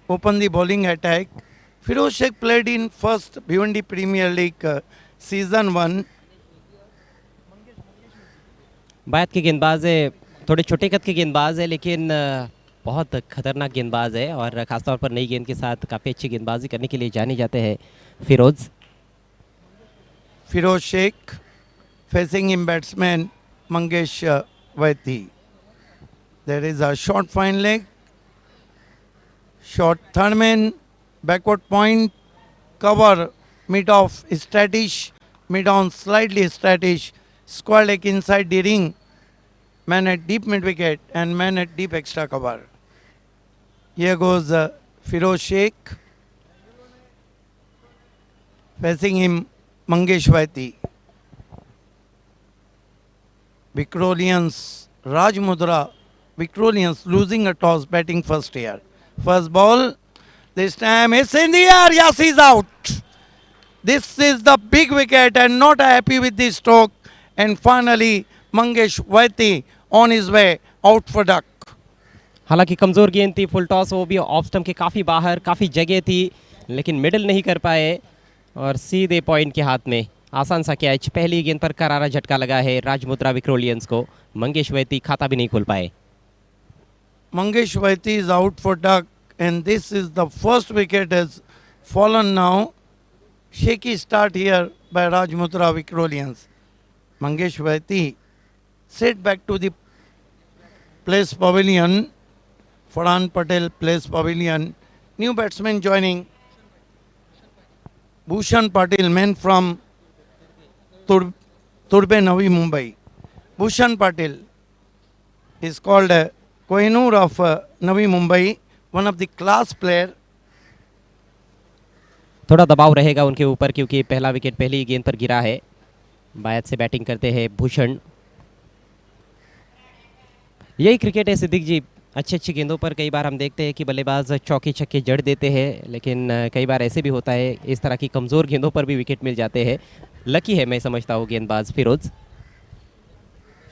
open the bowling attack. Firoz Sheikh played in first Bhiwandi Premier League season 1. बायत के गेंदबाज है, थोड़े छोटे कद के गेंदबाज है, लेकिन बहुत खतरनाक गेंदबाज है और ख़ासतौर पर नई गेंद के साथ काफ़ी अच्छी गेंदबाजी करने के लिए जाने जाते हैं Firoz. Firoz Sheikh facing him batsman Mangesh Vaiti. There is a short fine leg, short third man, backward point, cover, mid off, statish, mid on slightly statish, square leg inside the ring, man at deep mid wicket and man at deep extra cover. Here goes Firoz Sheikh. Facing him Mangesh Vaiti. Vicrolians, Raj Mudra, Vicrolians losing a toss, batting first here. First ball, this time it's in the air, yes, he's out. This is the big wicket and not happy with the stroke. And finally, Mangesh Vaiti on his way out for duck. हालांकि कमज़ोर गेंद थी, full toss, वो भी off stump के काफ़ी बाहर, काफ़ी जगह थी, लेकिन मिडल नहीं कर पाए और सीधे पॉइंट के हाथ में आसान सा कैच। पहली गेंद पर करारा झटका लगा है राजमुद्रा विक्रोलियंस को। मंगेश वैती खाता भी नहीं खोल पाए। Mangesh Vaiti is out for duck and this is the first wicket has fallen now. Shaky start here by Rajmudra Vicrolians. Mangesh Vaiti set back to the place pavilion. Farhan Patel place pavilion. New batsman joining. Bhushan Patil, man from Turbe Navi Mumbai. Bhushan Patil is called Kohinoor of Navi Mumbai, one of the class player. थोड़ा दबाव रहेगा उनके ऊपर क्योंकि पहला wicket पहली गेंद पर गिरा है। बायत से बैटिंग करते हैं भूषण। यही क्रिकेट है सिद्दीक जी, अच्छी अच्छी गेंदों पर कई बार हम देखते हैं कि बल्लेबाज चौके छक्के जड़ देते हैं, लेकिन कई बार ऐसे भी होता है इस तरह की कमज़ोर गेंदों पर भी विकेट मिल जाते हैं। लकी है मैं समझता हूँ गेंदबाज Firoz.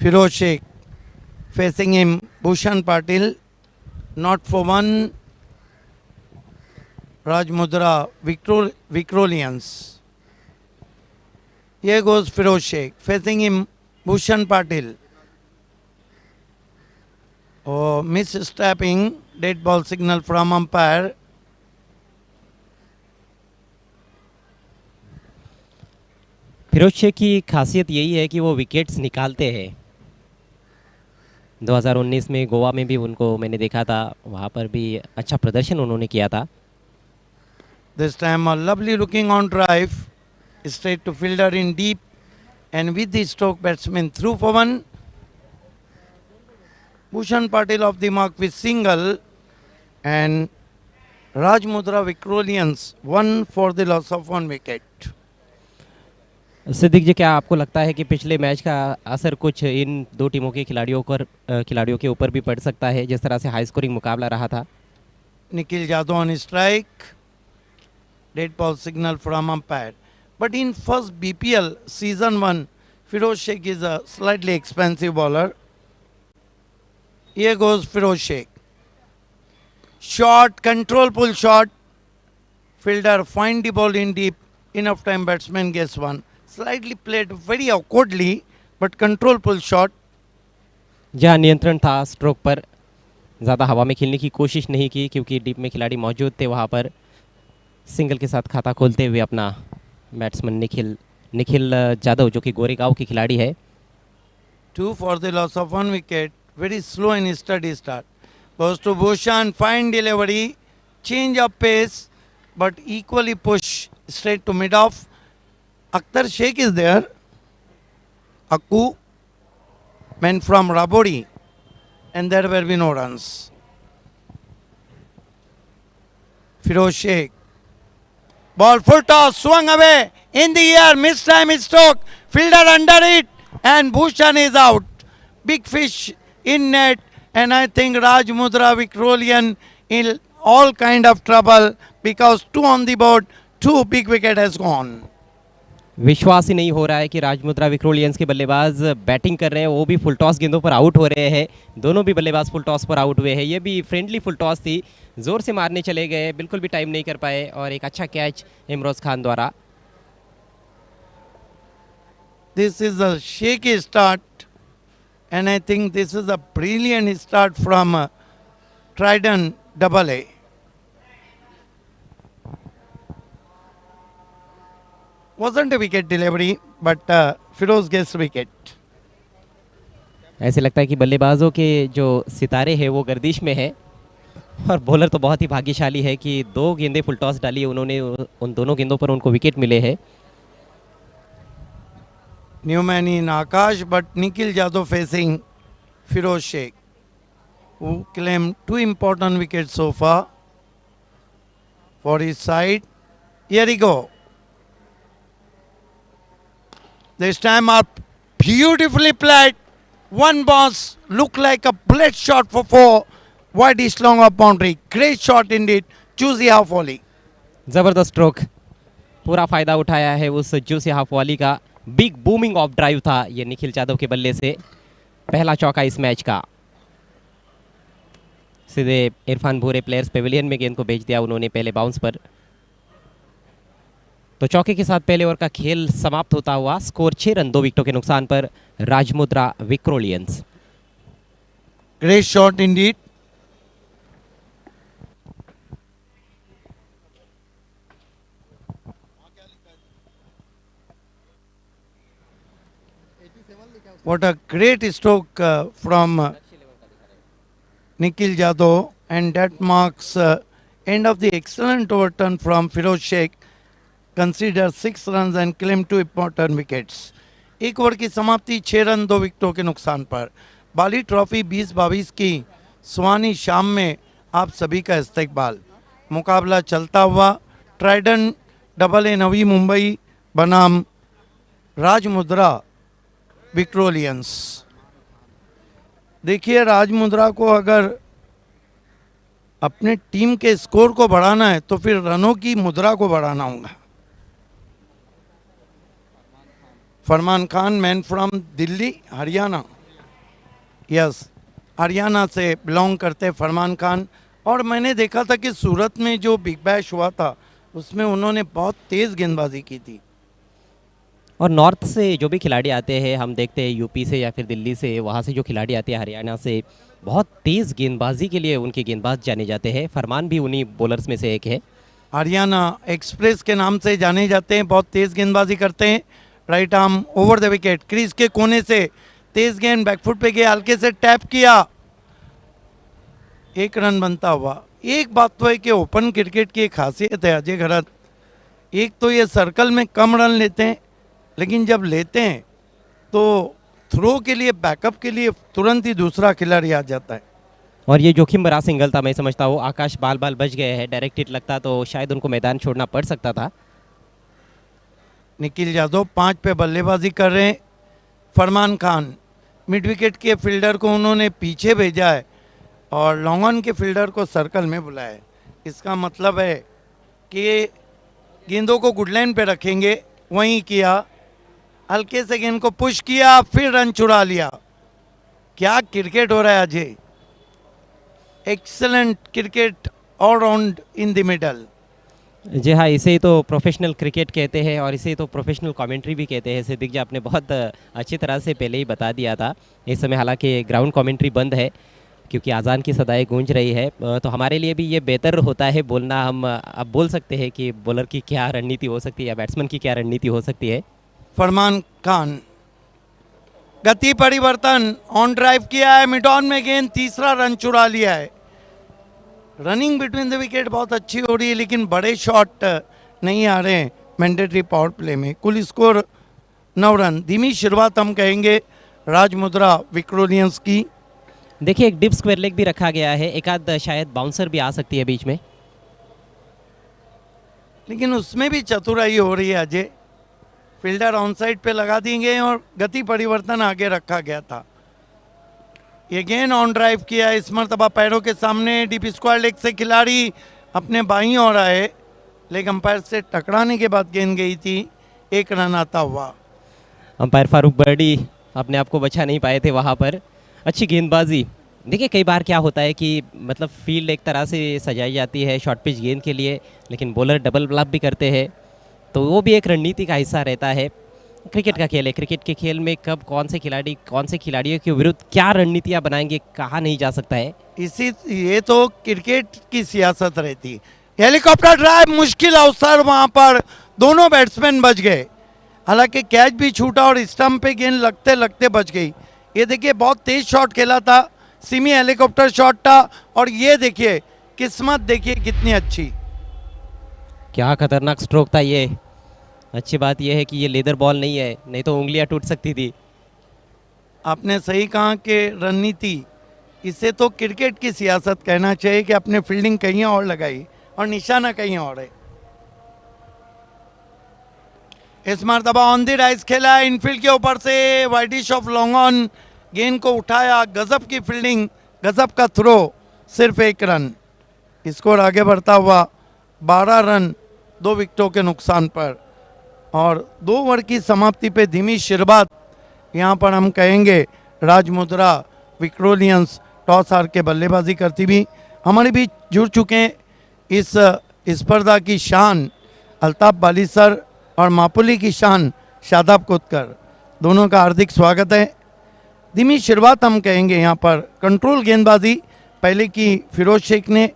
Firoz Sheikh facing him Bhushan Patil, not for one. Rajmudra Vicrolians. Here goes Firoz Sheikh facing him Bhushan Patil. Oh, misstepping, dead ball signal from umpire. Firoz Sheikh की खासियत यही है कि वो विकेट्स निकालते हैं। 2019 में गोवा में भी उनको मैंने देखा था, वहाँ पर भी अच्छा प्रदर्शन उन्होंने किया था। This time a lovely looking on drive, straight to fielder in deep and with the stroke batsman through for one. Bhushan Patil off the mark with single and Rajmudra Vicrolians one for the loss of one wicket. Siddique जी, क्या आपको लगता है कि पिछले match का असर कुछ इन दो टीमों के खिलाड़ियों के ऊपर भी पड़ सकता है, जिस तरह से हाई स्कोरिंग मुकाबला रहा था? Nikhil Jadhav on strike, dead ball signal from umpire. But in first BPL season 1, Firoz Sheikh is a slightly expensive bowler. Here goes Firoz Sheikh. Shot, control pull shot. Fielder find the ball in deep. Enough time batsman gets one. Slightly played very awkwardly, but control pull shot. जहाँ नियंत्रण था stroke पर, ज़्यादा हवा में खेलने की कोशिश नहीं की क्योंकि डीप में खिलाड़ी मौजूद थे वहाँ पर। सिंगल के साथ खाता खोलते हुए अपना बैट्समैन निखिल जाधव, जो कि गोरेगांव की खिलाड़ी है। 2 for the loss of one wicket. Very slow and steady start. Goes to Bhushan, fine delivery, change of pace, but equally push straight to mid off. Akhtar Sheikh is there. Akku, man from Rabori, and there will be no runs. Firoz Sheikh. Ball full toss, swung away, in the air, missed time is stroke, fielder under it, and Bhushan is out. Big fish in net, and I think Rajmudra Vicrolian in all kind of trouble because 2 on the board, 2 big wicket has gone. विश्वास ही नहीं हो रहा है कि राजमुद्रा विक्रोलियंस के बल्लेबाज batting कर रहे हैं, वो भी फुल टॉस गेंदों पर आउट हो रहे हैं। दोनों भी बल्लेबाज फुल टॉस पर आउट हुए हैं। ये भी फ्रेंडली फुल टॉस थी, ज़ोर से मारने चले गए, बिल्कुल भी टाइम नहीं कर पाए और एक अच्छा कैच इमरोज खान द्वारा। This is a shaky start, and I think this is a brilliant start from Trident Double A. Wasn't a wicket delivery, but Firoz gets wicket. ऐसे लगता है कि बल्लेबाजों के जो सितारे हैं वो गर्दिश में है और बॉलर तो बहुत ही भाग्यशाली है कि 2 गेंदें फुल टॉस डाली उन्होंने, उन दोनों गेंदों पर उनको विकेट मिले हैं। New man in Akash, but Nikhil Jadhav facing Firoz Sheikh, who claimed 2 important wickets so far for his side. Here we go. This time up, beautifully played. One bounce, look like a bullet shot for 4. Wide is long of boundary. Great shot indeed. Choosy half volley. ज़बरदस्त stroke, पूरा फ़ायदा उठाया है उस juicy half volley का। Big booming of drive था ये निखिल यादव के बल्ले से, पहला चौका इस मैच का। सीधे इरफान भूरे प्लेयर्स पेविलियन में गेंद को भेज दिया उन्होंने पहले बाउंस पर। तो चौके के साथ पहले ओवर का खेल समाप्त होता हुआ, स्कोर 6 रन 2 विकेटों के नुकसान पर राजमुद्रा विक्रोलियंस। Great shot indeed. What a great stroke from Nikhil Jadhav, and that marks end of the excellent overturn from Firoz Sheikh. Consider 6 runs and claim 2 important wickets. एक ओवर की समाप्ति 6 रन 2 विकेटों के नुकसान पर। बाली trophy 2022 की सुहानी शाम में आप सभी का इस्तकबाल। मुकाबला चलता हुआ Trident double A Navi Mumbai बनाम राजमुद्रा विक्रोलियंस। देखिए, राजमुद्रा को अगर अपने टीम के स्कोर को बढ़ाना है तो फिर रनों की मुद्रा को बढ़ाना होगा। Farman Khan, man from Delhi Haryana, yes, Haryana से बिलोंग करते फरमान खान। और मैंने देखा था कि सूरत में जो बिग बैश हुआ था उसमें उन्होंने बहुत तेज़ गेंदबाजी की थी। और नॉर्थ से जो भी खिलाड़ी आते हैं, हम देखते हैं यूपी से या फिर दिल्ली से, वहाँ से जो खिलाड़ी आते हैं हरियाणा से, बहुत तेज़ गेंदबाजी के लिए उनके गेंदबाज जाने जाते हैं। फरमान भी उन्हीं बॉलर्स में से एक है। हरियाणा एक्सप्रेस के नाम से जाने जाते हैं, बहुत तेज़ गेंदबाजी करते हैं। Right arm over the wicket, crease के कोने से तेज गेंद बैकफुट पे गया, हल्के से टैप किया, 1 रन बनता हुआ। एक बात तो है कि ओपन क्रिकेट की एक खासियत है अजय घरत, एक तो ये सर्कल में कम रन लेते हैं, लेकिन जब लेते हैं तो थ्रो के लिए, बैकअप के लिए तुरंत ही दूसरा खिलाड़ी आ जाता है। और ये जोखिम भरा सिंगल था, मैं समझता हूँ। आकाश बाल बाल बच गए हैं, डायरेक्ट हिट लगता तो शायद उनको मैदान छोड़ना पड़ सकता था। निखिल यादव 5 पे बल्लेबाजी कर रहे हैं। फरमान खान मिड विकेट के फील्डर को उन्होंने पीछे भेजा है और लॉन्ग ऑन के फील्डर को सर्कल में बुलाया है। इसका मतलब है कि गेंदों को गुड लाइन पे रखेंगे। वहीं किया, हल्के से गेंद को पुश किया, फिर रन चुरा लिया। क्या क्रिकेट हो रहा है Ajay, excellent cricket all round in the middle. जी हाँ, इसे ही तो प्रोफेशनल क्रिकेट कहते हैं और इसे ही तो प्रोफेशनल कमेंट्री भी कहते हैं। सिद्दीक जी, आपने बहुत अच्छी तरह से पहले ही बता दिया था। इस समय हालांकि ग्राउंड कमेंट्री बंद है क्योंकि आज़ान की सदाएं गूंज रही है, तो हमारे लिए भी ये बेहतर होता है बोलना। हम अब बोल सकते हैं कि बॉलर की क्या रणनीति हो सकती है या बैट्समैन की क्या रणनीति हो सकती है। फरमान खान, गति परिवर्तन, ऑन ड्राइव किया है, मिड ऑन में गेंद, तीसरा रन चुरा लिया है। रनिंग बिटवीन द विकेट बहुत अच्छी हो रही है, लेकिन बड़े शॉट नहीं आ रहे हैं मैंडेटरी पावर प्ले में। कुल स्कोर 9 रन। धीमी शुरुआत हम कहेंगे राजमुद्रा विक्रोलियंस की। देखिए, एक डिप स्क्वायर लेग भी रखा गया है, एक आध शायद बाउंसर भी आ सकती है बीच में, लेकिन उसमें भी चतुराई हो रही है अजय। फील्डर ऑन साइड पे लगा देंगे और गति परिवर्तन आगे रखा गया था। ये गेंद ऑन ड्राइव किया, इस मरतबा पैरों के सामने डीप स्क्वायर लेग से खिलाड़ी अपने बाईं ओर आए, लेग अंपायर से टकराने के बाद गेंद गई थी। एक रन आता हुआ। अंपायर फारूक बर्डी अपने आप को बचा नहीं पाए थे वहाँ पर। अच्छी गेंदबाजी। देखिए कई बार क्या होता है कि मतलब फील्ड एक तरह से सजाई जाती है शॉर्ट पिच गेंद के लिए, लेकिन बॉलर डबल ब्लॉक भी करते हैं, तो वो भी एक रणनीति का हिस्सा रहता है। क्रिकेट का खेल है, क्रिकेट के खेल में कब कौन से खिलाड़ी कौन से खिलाड़ियों के विरुद्ध क्या रणनीतियाँ बनाएंगे कहा नहीं जा सकता है। ये तो क्रिकेट की सियासत रहती। हेलीकॉप्टर ड्राइव, मुश्किल अवसर, वहां पर दोनों बैट्समैन बच गए, हालांकि कैच भी छूटा और स्टंप पे गेंद लगते लगते बच गई। ये देखिए बहुत तेज शॉट खेला था, सिमी हेलीकॉप्टर शॉट था, और ये देखिए किस्मत देखिए कितनी अच्छी। क्या खतरनाक स्ट्रोक था ये। अच्छी बात यह है कि ये लेदर बॉल नहीं है, नहीं तो उंगलियां टूट सकती थी। आपने सही कहा कि रणनीति, इसे तो क्रिकेट की सियासत कहना चाहिए कि अपने फील्डिंग कहीं और लगाई और निशाना कहीं और है। इस मरतबा ऑन द राइज खेला, इनफील्ड के ऊपर से वाइडिश ऑफ लॉन्ग ऑन, गेंद को उठाया, गजब की फील्डिंग, गजब का थ्रो, सिर्फ एक रन। स्कोर आगे बढ़ता हुआ 12 रन 2 विकेटों के नुकसान पर, और 2 ओवर की समाप्ति पे धीमी शुरुआत। यहाँ पर हम कहेंगे राजमुद्रा विक्रोलियंस टॉस हार के बल्लेबाजी करती भी हमारे बीच जुड़ चुके हैं। इस स्पर्धा की शान अल्ताफ बाली सर और मापुली की शान शादाब कोतकर, दोनों का हार्दिक स्वागत है। धीमी शुरुआत हम कहेंगे, यहाँ पर कंट्रोल गेंदबाजी पहले की फिरोज शेख ने,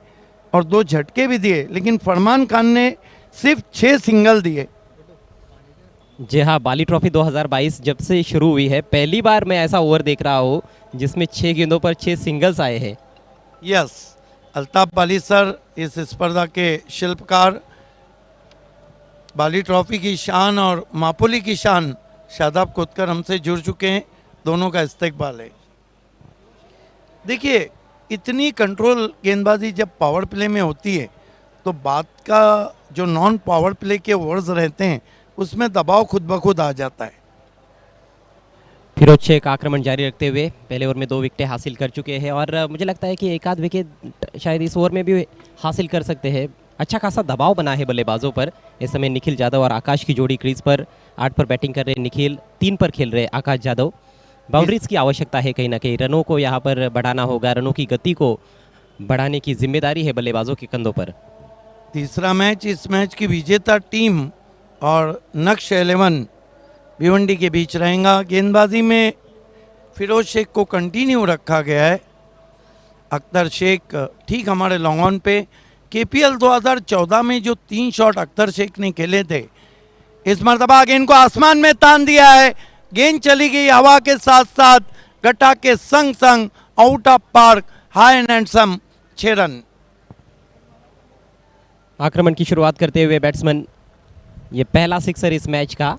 और 2 झटके भी दिए, लेकिन फरमान खान ने सिर्फ 6 सिंगल दिए। जी हाँ, बाली ट्रॉफी 2022 जब से शुरू हुई है, पहली बार मैं ऐसा ओवर देख रहा हूँ जिसमें 6 गेंदों पर 6 सिंगल्स आए हैं। यस, अल्ताफ बाली सर इस स्पर्धा के शिल्पकार, बाली ट्रॉफी की शान और मापुली की शान शादाब कोतकर हमसे जुड़ चुके हैं, दोनों का इस्तेकबाल है। देखिए इतनी कंट्रोल गेंदबाजी जब पावर प्ले में होती है, तो बाद का जो नॉन पावर प्ले के ओवर्स रहते हैं उसमें दबाव खुद ब खुद आ जाता है। फिरोज शेख आक्रमण जारी रखते हुए पहले ओवर में 2 विकेटें हासिल कर चुके हैं, और मुझे लगता है कि एक आध विकेट शायद इस ओवर में भी हासिल कर सकते हैं। अच्छा खासा दबाव बना है बल्लेबाजों पर। इस समय निखिल यादव और आकाश की जोड़ी क्रीज पर 8 पर बैटिंग कर रहे निखिल, 3 पर खेल रहे आकाश यादव। बाउंड्रीज की आवश्यकता है, कहीं ना कहीं रनों को यहाँ पर बढ़ाना होगा, रनों की गति को बढ़ाने की जिम्मेदारी है बल्लेबाजों के कंधों पर। तीसरा मैच इस मैच की विजेता टीम और नक्श 11 भिवंडी के बीच रहेगा। गेंदबाजी में फिरोज शेख को कंटिन्यू रखा गया है। अख्तर शेख ठीक हमारे लॉन्ग ऑन पे। केपीएल 2014 में जो 3 शॉट अख्तर शेख ने खेले थे, इस मरतबा गेंद को आसमान में तान दिया है, गेंद चली गई हवा के साथ साथ, गट्टा के संग संग, out of park, high and handsome 6 run. आक्रमण की शुरुआत करते हुए बैट्समैन, ये पहला सिक्सर इस मैच का।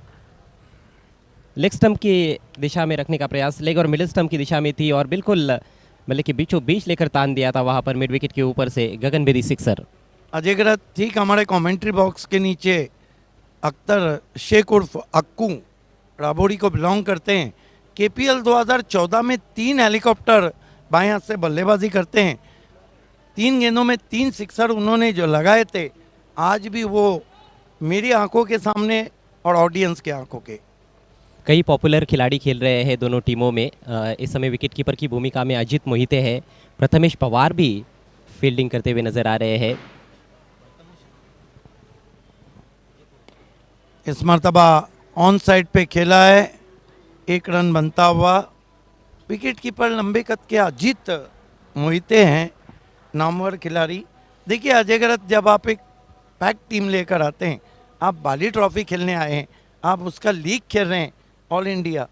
लेग स्टंप की दिशा में रखने का प्रयास लेग और मिडिल स्टंप की दिशा में थी, और बिल्कुल मतलब कि बीचों बीच लेकर तान दिया था वहां पर मिड विकेट के ऊपर से गगनभेदी सिक्सर। अजय ग्रत ठीक हमारे कमेंट्री बॉक्स के नीचे अख्तर शेख उर्फ अक्कू राबोड़ी को बिलोंग करते हैं। केपीएल 2014 में 3 हेलीकॉप्टर बाएं हाथ से बल्लेबाजी करते हैं। 3 गेंदों में 3 सिक्सर उन्होंने जो लगाए थे, आज भी वो मेरी आंखों के सामने और ऑडियंस के आंखों के। कई पॉपुलर खिलाड़ी खेल रहे हैं दोनों टीमों में। इस समय विकेट कीपर की भूमिका में अजित मोहिते हैं, प्रथमेश पवार भी फील्डिंग करते हुए नजर आ रहे हैं। इस मरतबा ऑन साइड पे खेला है, 1 रन बनता हुआ। विकेट कीपर लंबे कद के अजित मोहिते हैं, नामवर खिलाड़ी। देखिए अजय ग्रत, जब आप एक पैक टीम लेकर आते हैं, आप बाली ट्रॉफी खेलने आए हैं, आप उसका लीग खेल रहे हैं ऑल इंडिया,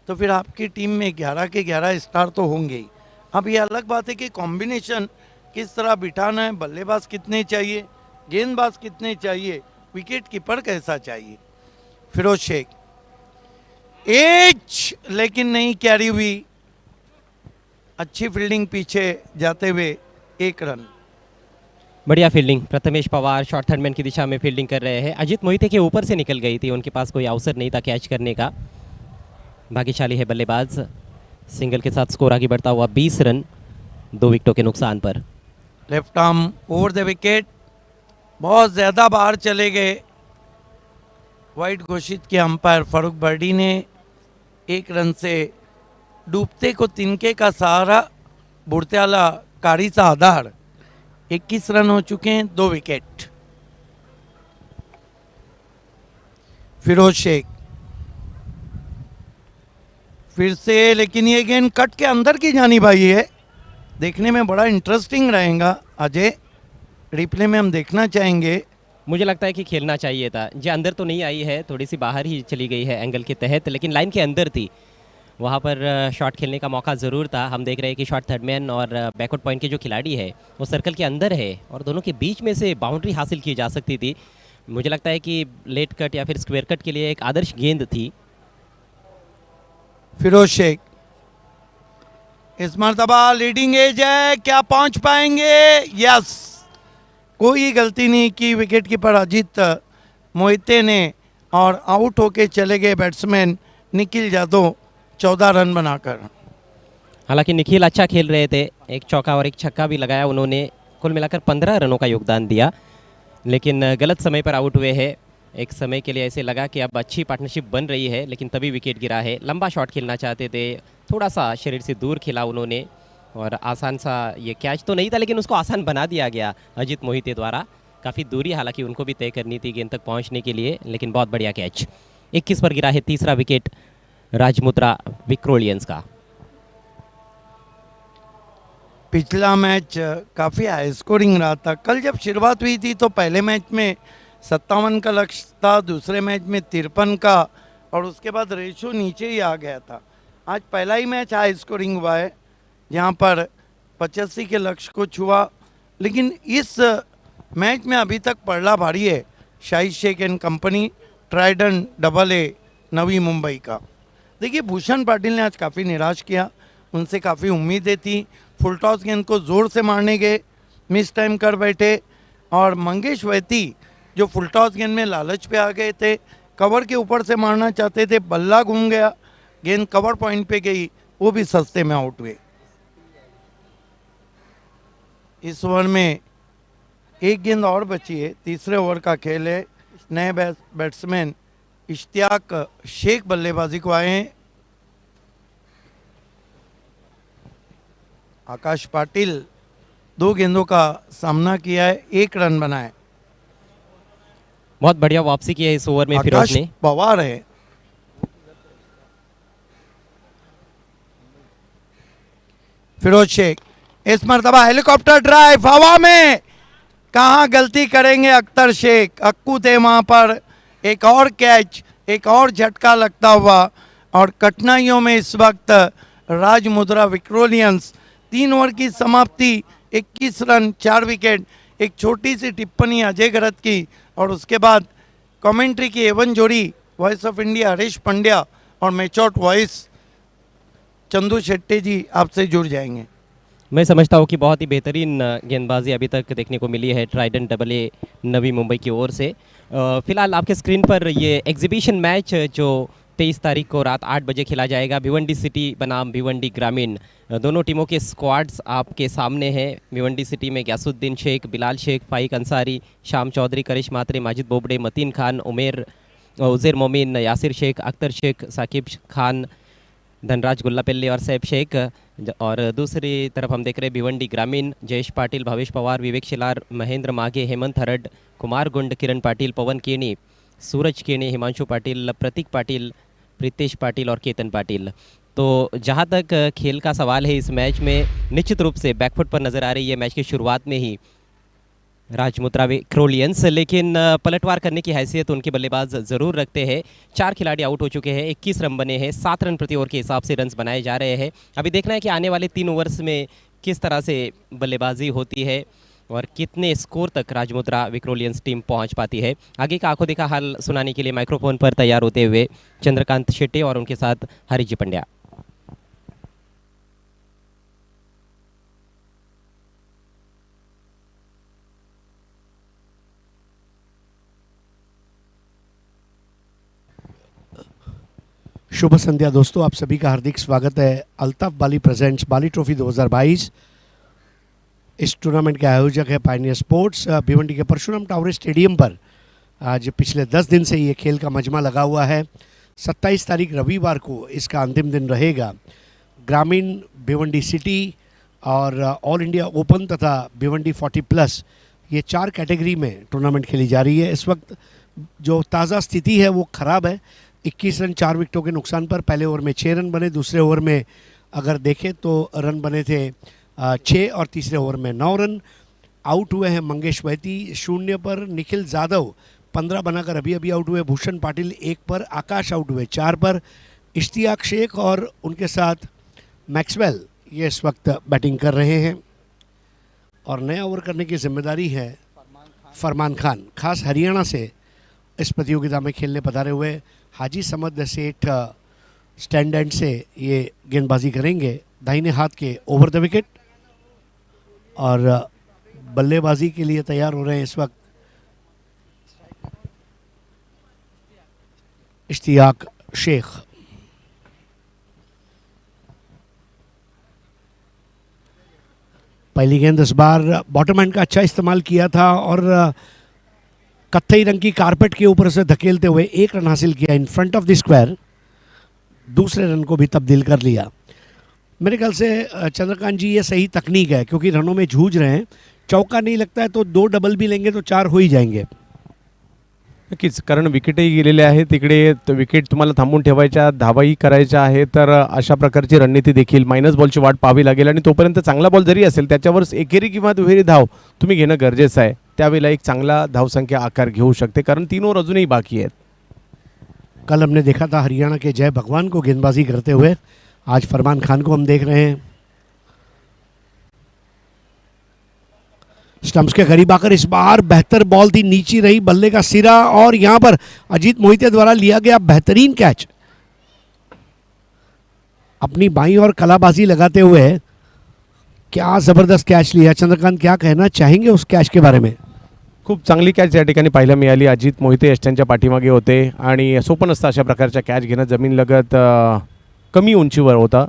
तो फिर आपकी टीम में 11 के 11 स्टार तो होंगे ही। अब ये अलग बात है कि कॉम्बिनेशन किस तरह बिठाना है, बल्लेबाज कितने चाहिए, गेंदबाज कितने चाहिए, विकेट कीपर कैसा चाहिए। फिरोज शेख एज लेकिन नहीं कैरी हुई, अच्छी फील्डिंग पीछे जाते हुए 1 रन। बढ़िया fielding, Prathamesh Pawar short third man की दिशा में फील्डिंग कर रहे हैं। अजित मोहिते के ऊपर से निकल गई थी, उनके पास कोई अवसर नहीं था कैच करने का। भाग्यशाली है बल्लेबाज, सिंगल के साथ स्कोर आगे बढ़ता हुआ 20 रन 2 विकेटों के नुकसान पर। Left arm over the wicket, बहुत ज़्यादा बाहर चले गए। वाइड घोषित किया अंपायर फारूक बर्डी ने। 1 रन से डूबते को तिनके का सहारा, बुढ़त्याला कारीचा आधार। 21 रन हो चुके हैं, 2 विकेट। फिरोज शेख फिर से, लेकिन ये गेंद कट के अंदर की जानी भाई है। देखने में बड़ा इंटरेस्टिंग रहेगा अजय, रिप्ले में हम देखना चाहेंगे। मुझे लगता है कि खेलना चाहिए था। जी अंदर तो नहीं आई है, थोड़ी सी बाहर ही चली गई है एंगल के तहत, लेकिन लाइन के अंदर थी। वहाँ पर शॉट खेलने का मौका ज़रूर था। हम देख रहे हैं कि शॉट थर्ड मैन और बैकआउट पॉइंट के जो खिलाड़ी है वो सर्कल के अंदर है और दोनों के बीच में से बाउंड्री हासिल की जा सकती थी। मुझे लगता है कि लेट कट या फिर स्क्वायर कट के लिए एक आदर्श गेंद थी। फिरोज शेख इस मरतबा लीडिंग एज है, क्या पहुंच पाएंगे? यस, कोई गलती नहीं की विकेट कीपर अजीत मोहिते ने और आउट होके चले गए बैट्समैन निखिल जादव 14 रन बनाकर। हालांकि निखिल अच्छा खेल रहे थे, एक चौका और एक छक्का भी लगाया उन्होंने, कुल मिलाकर 15 रनों का योगदान दिया, लेकिन गलत समय पर आउट हुए हैं। एक समय के लिए ऐसे लगा कि अब अच्छी पार्टनरशिप बन रही है, लेकिन तभी विकेट गिरा है। लंबा शॉट खेलना चाहते थे, थोड़ा सा शरीर से दूर खेला उन्होंने और आसान सा ये कैच तो नहीं था, लेकिन उसको आसान बना दिया गया अजीत मोहिते द्वारा। काफ़ी दूरी हालांकि उनको भी तय करनी थी गेंद तक पहुंचने के लिए, लेकिन बहुत बढ़िया कैच। 21 पर गिरा है तीसरा विकेट राजमुद्रा विक्रोलियंस का। पिछला मैच काफ़ी हाई स्कोरिंग रहा था। कल जब शुरुआत हुई थी तो पहले मैच में 57 का लक्ष्य था, दूसरे मैच में 53 का, और उसके बाद रेशो नीचे ही आ गया था। आज पहला ही मैच हाई स्कोरिंग हुआ है जहाँ पर 85 के लक्ष्य को छुआ, लेकिन इस मैच में अभी तक पड़ला भारी है Shahid Sheikh and company, Trident AA Navi Mumbai का। देखिए भूषण पाटिल ने आज काफ़ी निराश किया, उनसे काफ़ी उम्मीदें थी। फुल टॉस गेंद को ज़ोर से मारने गए, मिस टाइम कर बैठे, और मंगेश वैती जो फुल टॉस गेंद में लालच पे आ गए थे, कवर के ऊपर से मारना चाहते थे, बल्ला घूम गया, गेंद कवर पॉइंट पे गई, वो भी सस्ते में आउट हुए। इस ओवर में एक गेंद और बची है, तीसरे ओवर का खेल है। नए बैट्समैन इश्तियाक शेख बल्लेबाजी को आए हैं। आकाश पाटिल 2 गेंदों का सामना किया है, 1 रन बनाए। बहुत बढ़िया वापसी की है इस ओवर में फिरोज ने। पवार है। फिरोज शेख इस मरतबा हेलीकॉप्टर ड्राइव हवा में, कहां गलती करेंगे अख्तर शेख, अक्कू थे वहां पर। एक और कैच, एक और झटका लगता हुआ, और कठिनाइयों में इस वक्त राजमुद्रा विक्रोलियंस। 3 ओवर की समाप्ति, 21 रन 4 विकेट। एक छोटी सी टिप्पणी अजय गरत की, और उसके बाद कमेंट्री की एवन जोड़ी voice of India Harish Pandya और मैचआउट वॉइस चंदू शेट्टी जी आपसे जुड़ जाएंगे। मैं समझता हूँ कि बहुत ही बेहतरीन गेंदबाजी अभी तक देखने को मिली है ट्राइडेंट AA नवी मुंबई की ओर से। फिलहाल आपके स्क्रीन पर ये एग्जीबिशन मैच जो 23 तारीख को रात 8 बजे खेला जाएगा, भिवंडी सिटी बनाम भिवंडी ग्रामीण, दोनों टीमों के स्क्वाड्स आपके सामने हैं। भिवंडी सिटी में गयासुद्दीन शेख, बिलाल शेख, फाइक अंसारी, शाम चौधरी, करिश मात्रे, माजिद बोबड़े, मतीन खान, उज़ैर मोमिन, यासिर शेख, अख्तर शेख, साकिब खान, धनराज गुल्लापेल्ले और सैफ शेख। और दूसरी तरफ हम देख रहे हैं भिवंडी ग्रामीण, जयेश पाटिल, भावेश पवार, विवेक शिलार, महेंद्र माघे, हेमंत हरड, कुमार गुंड, किरण पाटिल, पवन केनी, सूरज केनी, हिमांशु पाटिल, प्रतीक पाटिल, प्रीतेश पाटिल और केतन पाटिल। तो जहां तक खेल का सवाल है, इस मैच में निश्चित रूप से बैकफुट पर नज़र आ रही है मैच की शुरुआत में ही राजमुद्रा विक्रोलियंस, लेकिन पलटवार करने की हैसियत उनके बल्लेबाज ज़रूर रखते हैं। 4 खिलाड़ी आउट हो चुके हैं, 21 रन बने हैं, 7 रन प्रति ओवर के हिसाब से रन्स बनाए जा रहे हैं। अभी देखना है कि आने वाले 3 ओवर्स में किस तरह से बल्लेबाजी होती है और कितने स्कोर तक राजमुद्रा विक्रोलियंस टीम पहुंच पाती है। आगे का आंखों देखा हाल सुनाने के लिए माइक्रोफोन पर तैयार होते हुए चंद्रकांत शेट्टी और उनके साथ हरीश जी पंड्या। शुभ संध्या दोस्तों, आप सभी का हार्दिक स्वागत है अल्ताफ बाली प्रेजेंट्स बाली ट्रॉफी 2022। इस टूर्नामेंट के आयोजक है पायनियर स्पोर्ट्स। भिवंडी के परशुराम टावरे स्टेडियम पर आज पिछले 10 दिन से ये खेल का मजमा लगा हुआ है। 27 तारीख रविवार को इसका अंतिम दिन रहेगा। ग्रामीण, भिवंडी सिटी और ऑल इंडिया ओपन तथा भिवंडी 40+, ये 4 कैटेगरी में टूर्नामेंट खेली जा रही है। इस वक्त जो ताज़ा स्थिति है वो ख़राब है। 21 रन 4 विकेटों के नुकसान पर पहले ओवर में 6 रन बने, दूसरे ओवर में अगर देखें तो रन बने थे 6 और तीसरे ओवर में 9 रन। आउट हुए हैं मंगेश वैती 0 पर, निखिल जाधव 15 बनाकर अभी अभी आउट हुए, भूषण पाटिल 1 पर, आकाश आउट हुए 4 पर, इश्तियाक शेख और उनके साथ मैक्सवेल ये इस वक्त बैटिंग कर रहे हैं। और नया ओवर करने की जिम्मेदारी है फरमान खान, खास हरियाणा से इस प्रतियोगिता में खेलने पधारे हुए हाजी समद सेठ स्टैंड एंड से ये गेंदबाजी करेंगे दाहिने हाथ के ओवर द विकेट और बल्लेबाजी के लिए तैयार हो रहे हैं इस वक्त इश्तियाक शेख। पहली गेंद इस बार बॉटम हैंड का अच्छा इस्तेमाल किया था और कत्थई रंग की कारपेट के ऊपर से धकेलते हुए 1 रन हासिल किया in front of the square. दूसरे रन को भी तब्दील कर लिया। मेरे ख्याल से चंद्रकांत जी ये सही तकनीक है क्योंकि रनों में जूझ रहे हैं। चौका नहीं लगता है तो 2 डबल भी लेंगे तो 4 हो ही जाएंगे। नक्कीच, कारण विकेटही गेलेले आहेत तिकडे, विकेट तुम्हाला थांबून ठेवायच्या, धावाही करायच्या आहे, तर अशा प्रकारची रणनीती देखील मायनस बॉलची वाट पाहावी लागेल आणि तोपर्यंत चांगला बॉल जरी असेल त्याच्यावर एकेरी किंवा दुहेरी धाव तुम्ही घेणं गरजेचं आहे। त्यावेळेला एक चांगला धावसंख्या आकार घेऊ शकते कारण 3 ओव्हर अजूनही बाकी आहेत। कल हमने देखा था हरियाणा के जय भगवान को गेंदबाजी करते हुए, आज फरमान खान को हम देख रहे हैं। स्टंप्स के करीब आकर इस बार बेहतर बॉल थी, नीची रही बल्ले का सिरा और यहां पर अजीत मोहिते द्वारा लिया गया बेहतरीन कैच। अपनी बाईं और कलाबाजी लगाते हुए क्या जबरदस्त कैच लिया। चंद्रकांत क्या कहना चाहेंगे उस कैच के बारे में? खूप चांगली कॅच या ठिकाणी पाहायला मिळाली। अजित मोहिते यष्ट्यांच्या पाठीमागे होते आणि सोपं नसतं अशा प्रकारच्या कॅच घेणं, जमीन लगत कमी उंचीवर होता।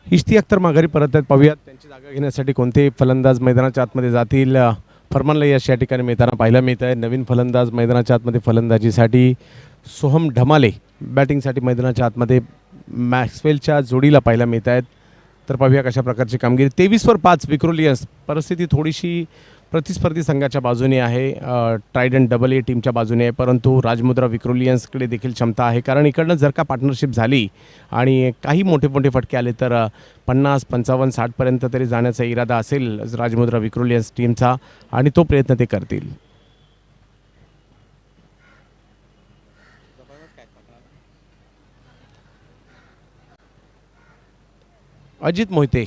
इश्तियाक तर माघारी परत आहेत, पाहूयात त्यांची जागा घेण्यासाठी कोणते फलंदाज मैदानाच्या आतमध्ये जातील। फरमानला यश या ठिकाणी मिळताना पाहायला मिळत आहे। नवीन फलंदाज मैदानाच्या आतमध्ये फलंदाजीसाठी सोहम ढमाले, बॅटिंगसाठी मैदानाच्या आतमध्ये मॅक्सवेलच्या जोडीला पाहायला मिळत आहेत। तर पाहूया कशा प्रकारची कामगिरी। 23/5 विक्रोलियन्स, परिस्थिती थोडीशी प्रतिस्पर्धी संघाच्या बाजूने आहे, ट्रायडंट AA टीमच्या बाजूने आहे, परंतु राजमुद्रा विक्रोलियन्सकडे देखील क्षमता आहे कारण इकडनं जर का पार्टनरशिप झाली आणि काही मोठे मोठे फटके आले तर 50, 55, 60 पर्यंत तरी जाण्याचा इरादा असेल राजमुद्रा विक्रोलियन्स टीमचा आणि तो प्रयत्न ते करतील। अजित मोहिते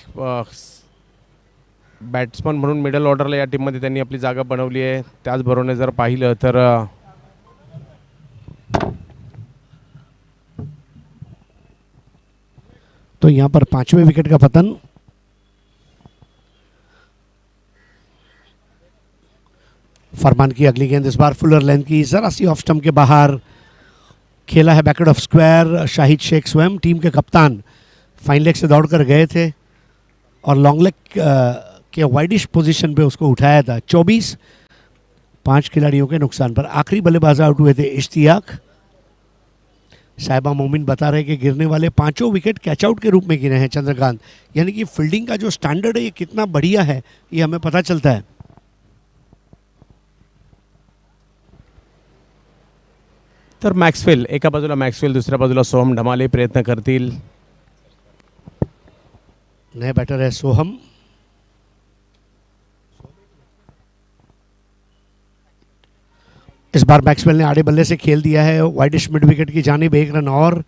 बॅट्समन म्हणून मिडल ऑर्डरला या टीममध्ये त्यांनी आपली जागा बनवली आहे। त्याचबरोबर जर पाहिलं तर तो यहां पर 5वें विकेट का पतन। फरमान की अगली गेंद इस बार फुलर लेंथ की, जरा सी ऑफ स्टंप के बाहर खेला है backward of square. Shahid Sheikh स्वयं टीम के कप्तान फाइन लेग से दौड़कर गए थे और लॉन्ग लेग के वाइडिश पोजीशन पे उसको उठाया था। 24 5 खिलाड़ियों के नुकसान पर। आखिरी बल्लेबाज आउट हुए थे इश्तियाक। साहिबा मोमिन बता रहे कि गिरने वाले 5 विकेट कैच आउट के रूप में गिरे हैं चंद्रकांत। यानी कि फील्डिंग का जो स्टैंडर्ड है ये कितना बढ़िया है ये हमें पता चलता है। तर मॅक्सवेल, एका बाजूला मॅक्सवेल, दुसऱ्या बाजूला सोहम ढमाले प्रयत्न करतील. नए बैटर है सोहम। इस बार मैक्सवेल ने आड़े बल्ले से खेल दिया है वाइडिश मिड विकेट की जानिब। 1 रन और।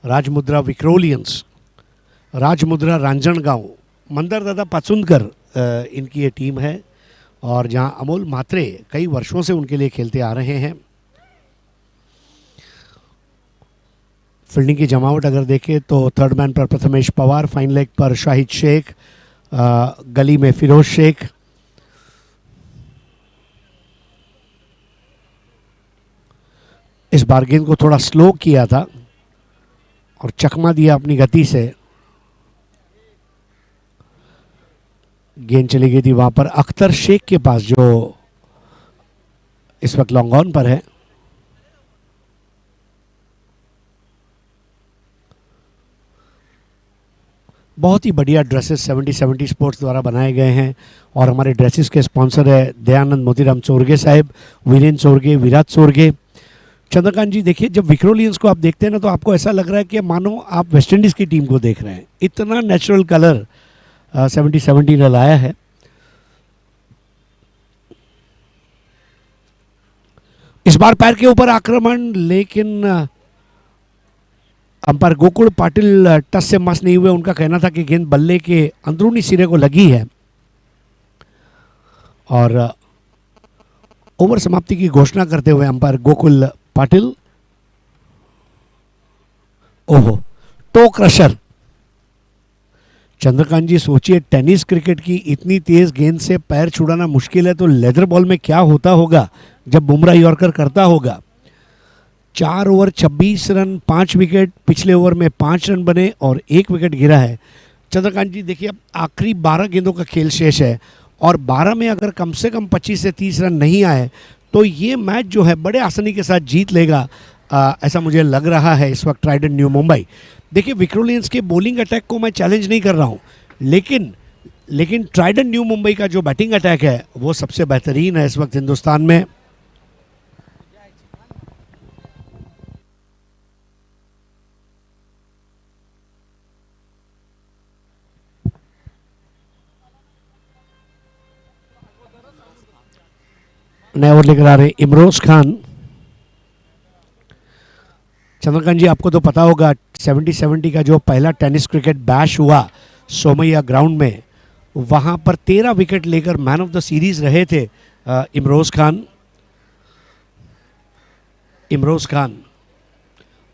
राजमुद्रा विक्रोलियंस, राजमुद्रा रांजणगांव, मंदर दादा पाचुंदकर इनकी ये टीम है और जहां अमोल मात्रे कई वर्षों से उनके लिए खेलते आ रहे हैं। फील्डिंग की जमावट अगर देखें तो थर्ड मैन पर प्रथमेश पवार, फाइन लेग पर शाहिद शेख, गली में फिरोज शेख। इस बार गेंद को थोड़ा स्लो किया था और चकमा दिया अपनी गति से। गेंद चली गई थी वहां पर अख्तर शेख के पास जो इस वक्त लॉन्ग ऑन पर है। बहुत ही बढ़िया ड्रेसेस 70 स्पोर्ट्स द्वारा बनाए गए हैं और हमारे ड्रेसेस के स्पॉन्सर है दयानंद मोतीराम चोरगे साहब, वीरेंद्र चोरगे, विराट चोरगे। चंद्रकांत जी देखिए, जब विक्रोलियंस को आप देखते हैं ना तो आपको ऐसा लग रहा है कि मानो आप वेस्ट इंडीज़ की टीम को देख रहे हैं। इतना नेचुरल कलर 70 ने लाया है। इस बार पैर के ऊपर आक्रमण, लेकिन अंपायर गोकुल पाटिल टच से मस नहीं हुए। उनका कहना था कि गेंद बल्ले के अंदरूनी सिरे को लगी है और ओवर समाप्ति की घोषणा करते हुए अंपायर गोकुल पाटिल, ओहो, टो क्रशर। चंद्रकांत जी सोचिए, टेनिस क्रिकेट की इतनी तेज गेंद से पैर छुड़ाना मुश्किल है तो लेदर बॉल में क्या होता होगा जब बुमराह यॉर्कर करता होगा। 4 ओवर 26 रन, 5 विकेट। पिछले ओवर में 5 रन बने और 1 विकेट गिरा है। चंद्रकांत जी देखिए, अब आखिरी 12 गेंदों का खेल शेष है और 12 में अगर कम से कम 25 से 30 रन नहीं आए तो ये मैच जो है बड़े आसानी के साथ जीत लेगा, ऐसा मुझे लग रहा है इस वक्त ट्राइडेंट न्यू मुंबई। देखिए, विक्रोलियंस के बॉलिंग अटैक को मैं चैलेंज नहीं कर रहा हूँ, लेकिन ट्राइडेंट न्यू मुंबई का जो बैटिंग अटैक है वो सबसे बेहतरीन है इस वक्त हिंदुस्तान में। नए ओवर लेकर आ रहे इमरोज खान। चंद्रकांत जी, आपको तो पता होगा 70 का जो पहला टेनिस क्रिकेट बैश हुआ सोमैया ग्राउंड में, वहां पर 13 विकेट लेकर मैन ऑफ द सीरीज रहे थे इमरोज खान।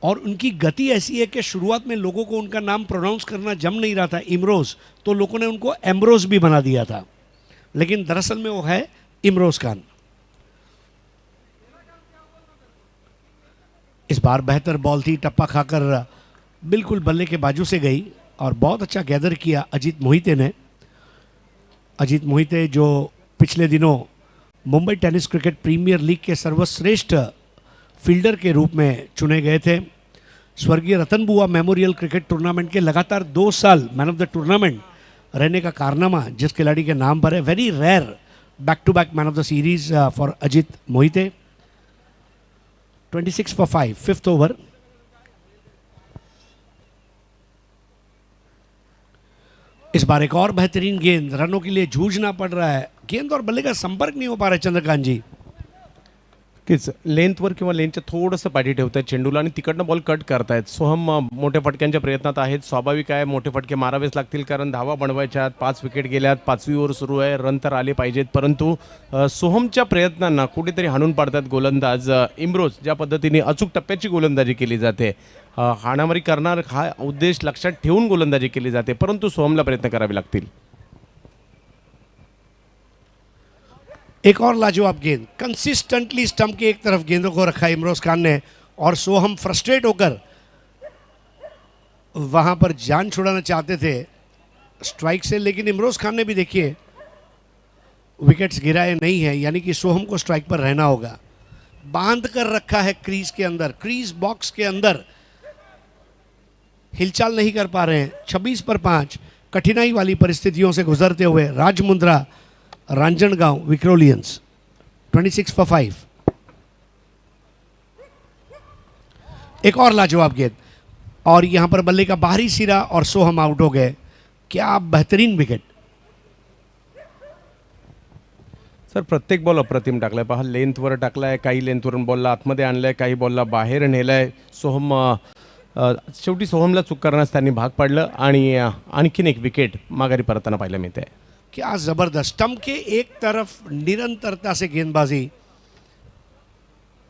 और उनकी गति ऐसी है कि शुरुआत में लोगों को उनका नाम प्रोनाउंस करना जम नहीं रहा था इमरोज, तो लोगों ने उनको एम्ब्रोज भी बना दिया था, लेकिन दरअसल में वो है इमरोज खान। इस बार बेहतर बॉल थी, टप्पा खाकर बिल्कुल बल्ले के बाजू से गई और बहुत अच्छा गैदर किया अजीत मोहिते ने। अजीत मोहिते जो पिछले दिनों Mumbai tennis cricket premier league के सर्वश्रेष्ठ फील्डर के रूप में चुने गए थे। स्वर्गीय रतन बुआ मेमोरियल क्रिकेट टूर्नामेंट के लगातार 2 साल मैन ऑफ द टूर्नामेंट रहने का कारनामा जिस खिलाड़ी के नाम पर है। Very rare back to back man of the series for Ajit Mohite. 26 for 5, 5th over. इस बार एक और बेहतरीन गेंद, रनों के लिए जूझना पड़ रहा है। गेंद और बल्ले का संपर्क नहीं हो पा रहा है चंद्रकांत जी। नक्कीच लेंथवर किंवा लेनच्या थोडंसं पाठी ठेवत आहेत चेंडूला आणि तिकडनं बॉल कट करतायत. सोहम मोठ्या फटक्यांच्या प्रयत्नात आहेत. स्वाभाविक आहे, मोठे फटके मारावेच लागतील कारण धावा बनवायच्या. 5 विकेट गेल्यात, 5वी ओव्हर सुरू आहे, रन तर आले पाहिजेत, परंतु सोहमच्या प्रयत्नांना कुठेतरी हाणून पाडतात गोलंदाज इम्रोज. ज्या पद्धतीने अचूक टप्प्याची गोलंदाजी केली जाते, हाणामारी करणार हा उद्देश लक्षात ठेवून गोलंदाजी केली जाते, परंतु सोहमला प्रयत्न करावे लागतील. एक और लाजवाब गेंद, कंसिस्टेंटली स्टंप के एक तरफ गेंदों को रखा इमरोज खान ने और सोहम फ्रस्ट्रेट होकर वहां पर जान छुड़ाना चाहते थे स्ट्राइक से, लेकिन इमरोज खान ने भी देखिए विकेट्स गिराए नहीं है, यानी कि सोहम को स्ट्राइक पर रहना होगा। बांध कर रखा है क्रीज के अंदर, क्रीज बॉक्स के अंदर, हिलचाल नहीं कर पा रहे हैं। 26 पर 5 कठिनाई वाली परिस्थितियों से गुजरते हुए राजमुंद्रा रांजनगांव विक्रोलियंस 26 for 5। एक और लाजवाब गेंद और यहां पर बल्ले का बाहरी सिरा और सोहम आउट हो गए। क्या बेहतरीन विकेट। सर प्रत्येक बॉल अप्रतिम टाकलाय, पहा लेंथवर टाकलाय, काही लेंथवरून बॉलला आतमध्ये आणलाय, काही बॉलला बाहेर नेलाय। सोहम शेवटी सोहमला चूक करण्यास त्यांनी भाग पाडलं आणि आणखीन एक विकेट माघारी परतताना पाहायला मिळते। क्या जबरदस्त, स्टंप के एक तरफ निरंतरता से गेंदबाजी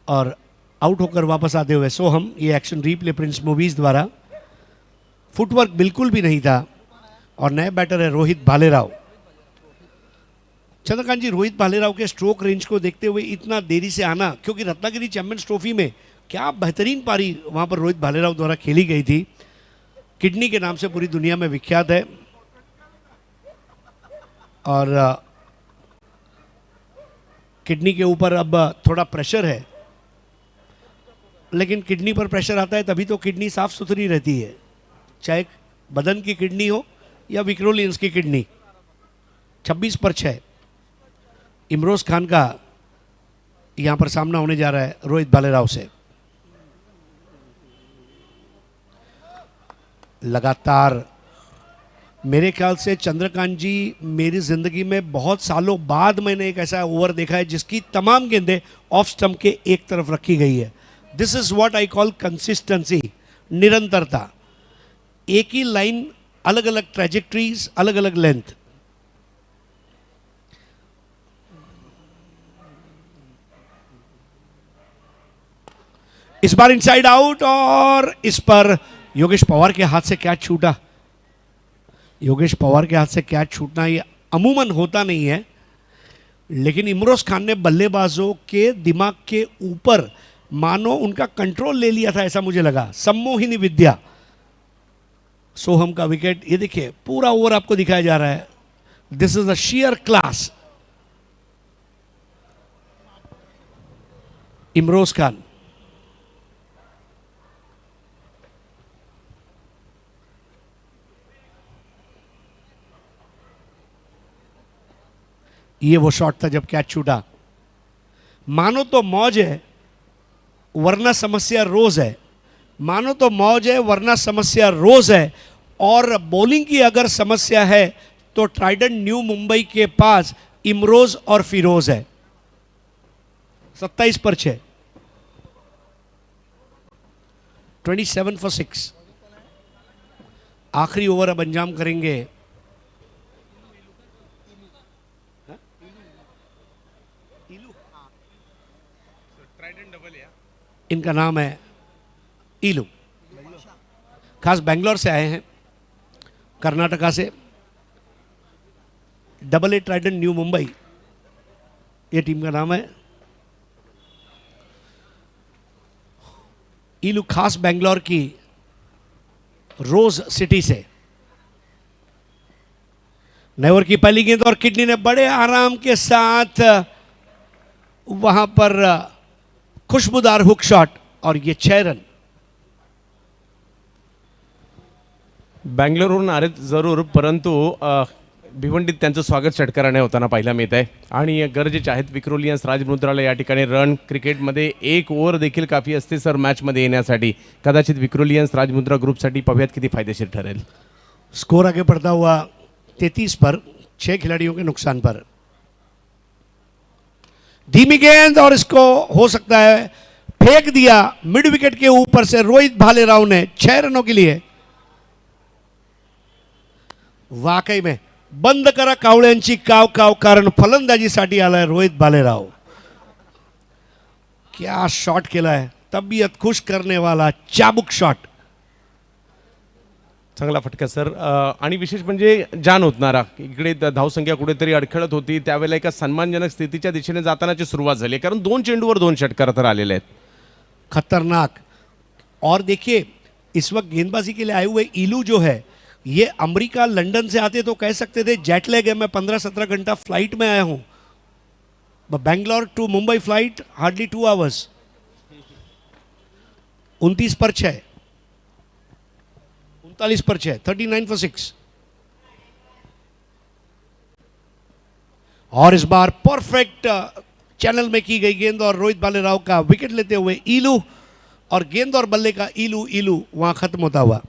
और आउट होकर वापस आते हुए सोहम। ये एक्शन रीप्ले प्रिंस मूवीज द्वारा, फुटवर्क बिल्कुल भी नहीं था। और नए बैटर है रोहित भालेराव। चंद्रकांत जी, रोहित भालेराव के स्ट्रोक रेंज को देखते हुए इतना देरी से आना, क्योंकि रत्नागिरी चैंपियंस ट्रॉफी में क्या बेहतरीन पारी वहां पर रोहित भालेराव द्वारा खेली गई थी। किडनी के नाम से पूरी दुनिया में विख्यात है और किडनी के ऊपर अब थोड़ा प्रेशर है, लेकिन किडनी पर प्रेशर आता है तभी तो किडनी साफ सुथरी रहती है, चाहे बदन की किडनी हो या विक्रोलियंस की किडनी। 26 पर 6 इमरोज खान का यहां पर सामना होने जा रहा है रोहित भालेराव से। लगातार मेरे ख्याल से चंद्रकांत जी, मेरी ज़िंदगी में बहुत सालों बाद मैंने एक ऐसा ओवर देखा है जिसकी तमाम गेंदें ऑफ स्टंप के एक तरफ रखी गई है। This is what I call consistency, निरंतरता। एक ही लाइन, अलग अलग ट्रेजेक्ट्रीज, अलग अलग लेंथ। इस बार इनसाइड आउट और इस पर योगेश पवार के हाथ से कैच छूटा। योगेश पवार के हाथ से कैच छूटना ये अमूमन होता नहीं है, लेकिन इमरोज खान ने बल्लेबाजों के दिमाग के ऊपर मानो उनका कंट्रोल ले लिया था, ऐसा मुझे लगा। सम्मोहिनी विद्या। सोहम का विकेट, ये देखिए पूरा ओवर आपको दिखाया जा रहा है। This is a share class. Imroz Khan, ये वो शॉट था जब कैच छूटा। मानो तो मौज है वरना समस्या रोज है, मानो तो मौज है वरना समस्या रोज है। और बॉलिंग की अगर समस्या है तो ट्राइडेंट न्यू मुंबई के पास इमरोज और फिरोज है। 27 पर 6, 27 for 6। आखिरी ओवर अब अंजाम करेंगे इनका नाम है ईलू, खास बेंगलोर से आए हैं, कर्नाटका से। AA ट्राइडेंट न्यू मुंबई ये टीम का नाम है। ईलू खास बेंगलोर की रोज सिटी से। नेवर की पहली गेंद और किडनी ने बड़े आराम के साथ वहां पर खुशबूदार हुक शॉट और ये 6 रन। बँगलोरवरून आले जरूर, परंतु भिवंडीत त्यांचं स्वागत षटकाराने होताना पाहायला मिळत आहे आणि गरजेचे आहेत विक्रोलियन्स राजमुद्राला या ठिकाणी रन। क्रिकेटमध्ये एक ओव्हर देखील काफी असते सर मॅचमध्ये येण्यासाठी। कदाचित विक्रोलियन्स राजमुद्रा ग्रुपसाठी पाहूयात किती फायदेशीर ठरेल। स्कोर आगे बढ़ता हुआ 33 पर 6 खिलाड़ियों के नुकसान पर। धीमी गेंद और इसको हो सकता है फेंक दिया मिड विकेट के ऊपर से रोहित भालेराव ने 6 रनों के लिए। वाकई में बंद करा कावळ्यांची काव काव, कारण फलंदाजीसाठी आलाय रोहित भालेराव। क्या शॉट केला है, तबीयत खुश करने वाला चाबुक शॉट। चांगला फटका सर। आणि विशेष म्हणजे जान ओतणारा। इकडे धावसंख्या कुठेतरी अडखळत होती, त्यावेळेला एका सन्मानजनक स्थितीच्या दिशेने जातानाची सुरुवात झाली, कारण 2 चेंडूवर 2 षटकार तर आलेले आहेत। खतरनाक। और देखिए इस वक्त गेंदबाजी के लिए आए हुए ईलू जो है, ये अमेरिका लंदन से आते तो कह सकते थे जेट लैग है, मैं 15-17 घंटा फ्लाइट में आया हूं, Bangalore to Mumbai flight hardly 2 hours, 29 पर 6, 39 पर 6, 39 for 6। और इस बार परफेक्ट चैनल में की गई गेंद और रोहित भालेराव का विकेट लेते हुए ईलू, और गेंद और बल्ले का ईलू ईलू वहां खत्म होता हुआ।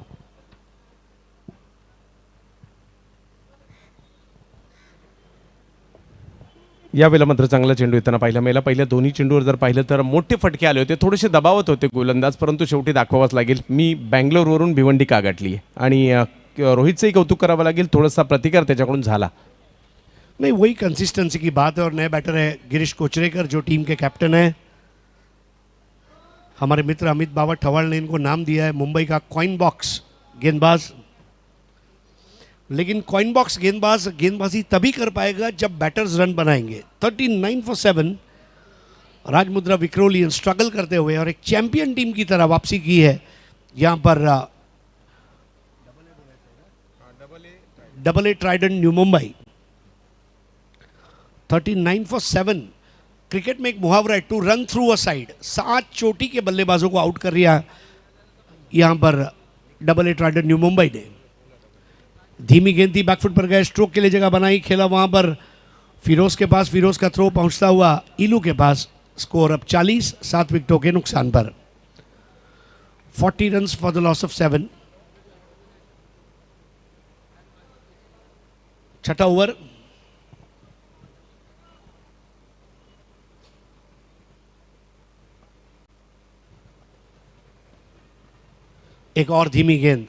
यावेळेला मात्र चांगला चेंडू येताना पाहिला मेला. पहिल्या दोन्ही चेंडूवर जर पाहिलं तर मोठे फटके आले होते, थोडेसे दबावत होते गोलंदाज, परंतु शेवटी दाखवावंच लागेल मी बँगलोरवरून भिवंडी का गाठली आहे. आणि रोहितचंही कौतुक करावं लागेल, थोडासा प्रतिकार त्याच्याकडून झाला. नहीं, वही कंसिस्टेंसी की बात है। और नए बैटर है गिरीश कोचरेकर जो टीम के कैप्टन है। हमारे मित्र अमित बाबा ठवाल ने इनको नाम दिया है मुंबई का कॉइन बॉक्स गेंदबाज। लेकिन कॉइन बॉक्स गेंदबाज गेंदबाजी तभी कर पाएगा जब बैटर्स रन बनाएंगे। 39 for 7 राजमुद्रा विक्रोलियन स्ट्रगल करते हुए और एक चैंपियन टीम की तरह वापसी की है यहाँ पर double A Trident new Mumbai. 39 for 7। Cricket में एक मुहावरा है to run through a side. 7 चोटी के बल्लेबाजों को आउट कर दिया यहाँ पर double A Trident new Mumbai ने। धीमी गेंद थी, बैकफुट पर गए, स्ट्रोक के लिए जगह बनाई, खेला वहां पर फिरोज के पास, फिरोज का थ्रो पहुंचता हुआ ईलू के पास। स्कोर अब 40, 7 विकेटों के नुकसान पर। 40 runs for the loss of 7। छठा ओवर। एक और धीमी गेंद,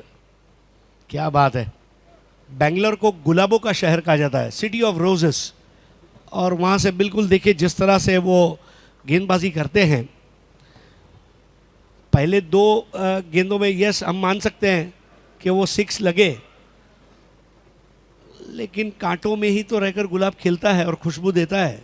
क्या बात है। बेंगलोर को गुलाबों का शहर कहा जाता है, सिटी ऑफ रोजेस, और वहाँ से बिल्कुल देखिए जिस तरह से वो गेंदबाजी करते हैं। पहले 2 गेंदों में यस हम मान सकते हैं कि वो 6 लगे, लेकिन कांटों में ही तो रहकर गुलाब खिलता है और खुशबू देता है।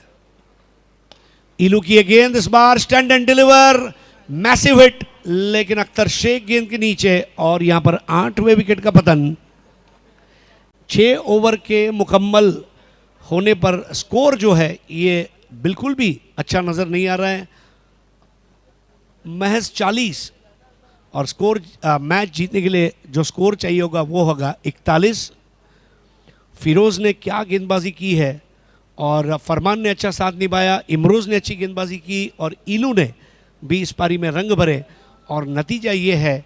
ईलू की ये गेंद इस बार stand and deliver, massive hit, लेकिन अख्तर शेख गेंद के नीचे और यहां पर 8वें विकेट का पतन। 6 ओवर के मुकम्मल होने पर स्कोर जो है ये बिल्कुल भी अच्छा नजर नहीं आ रहा है। महज 40, और स्कोर मैच जीतने के लिए जो स्कोर चाहिए होगा वो होगा 41। फिरोज ने क्या गेंदबाजी की है, और फरमान ने अच्छा साथ निभाया, इमरोज ने अच्छी गेंदबाजी की, और ईलू ने भी इस पारी में रंग भरे। और नतीजा ये है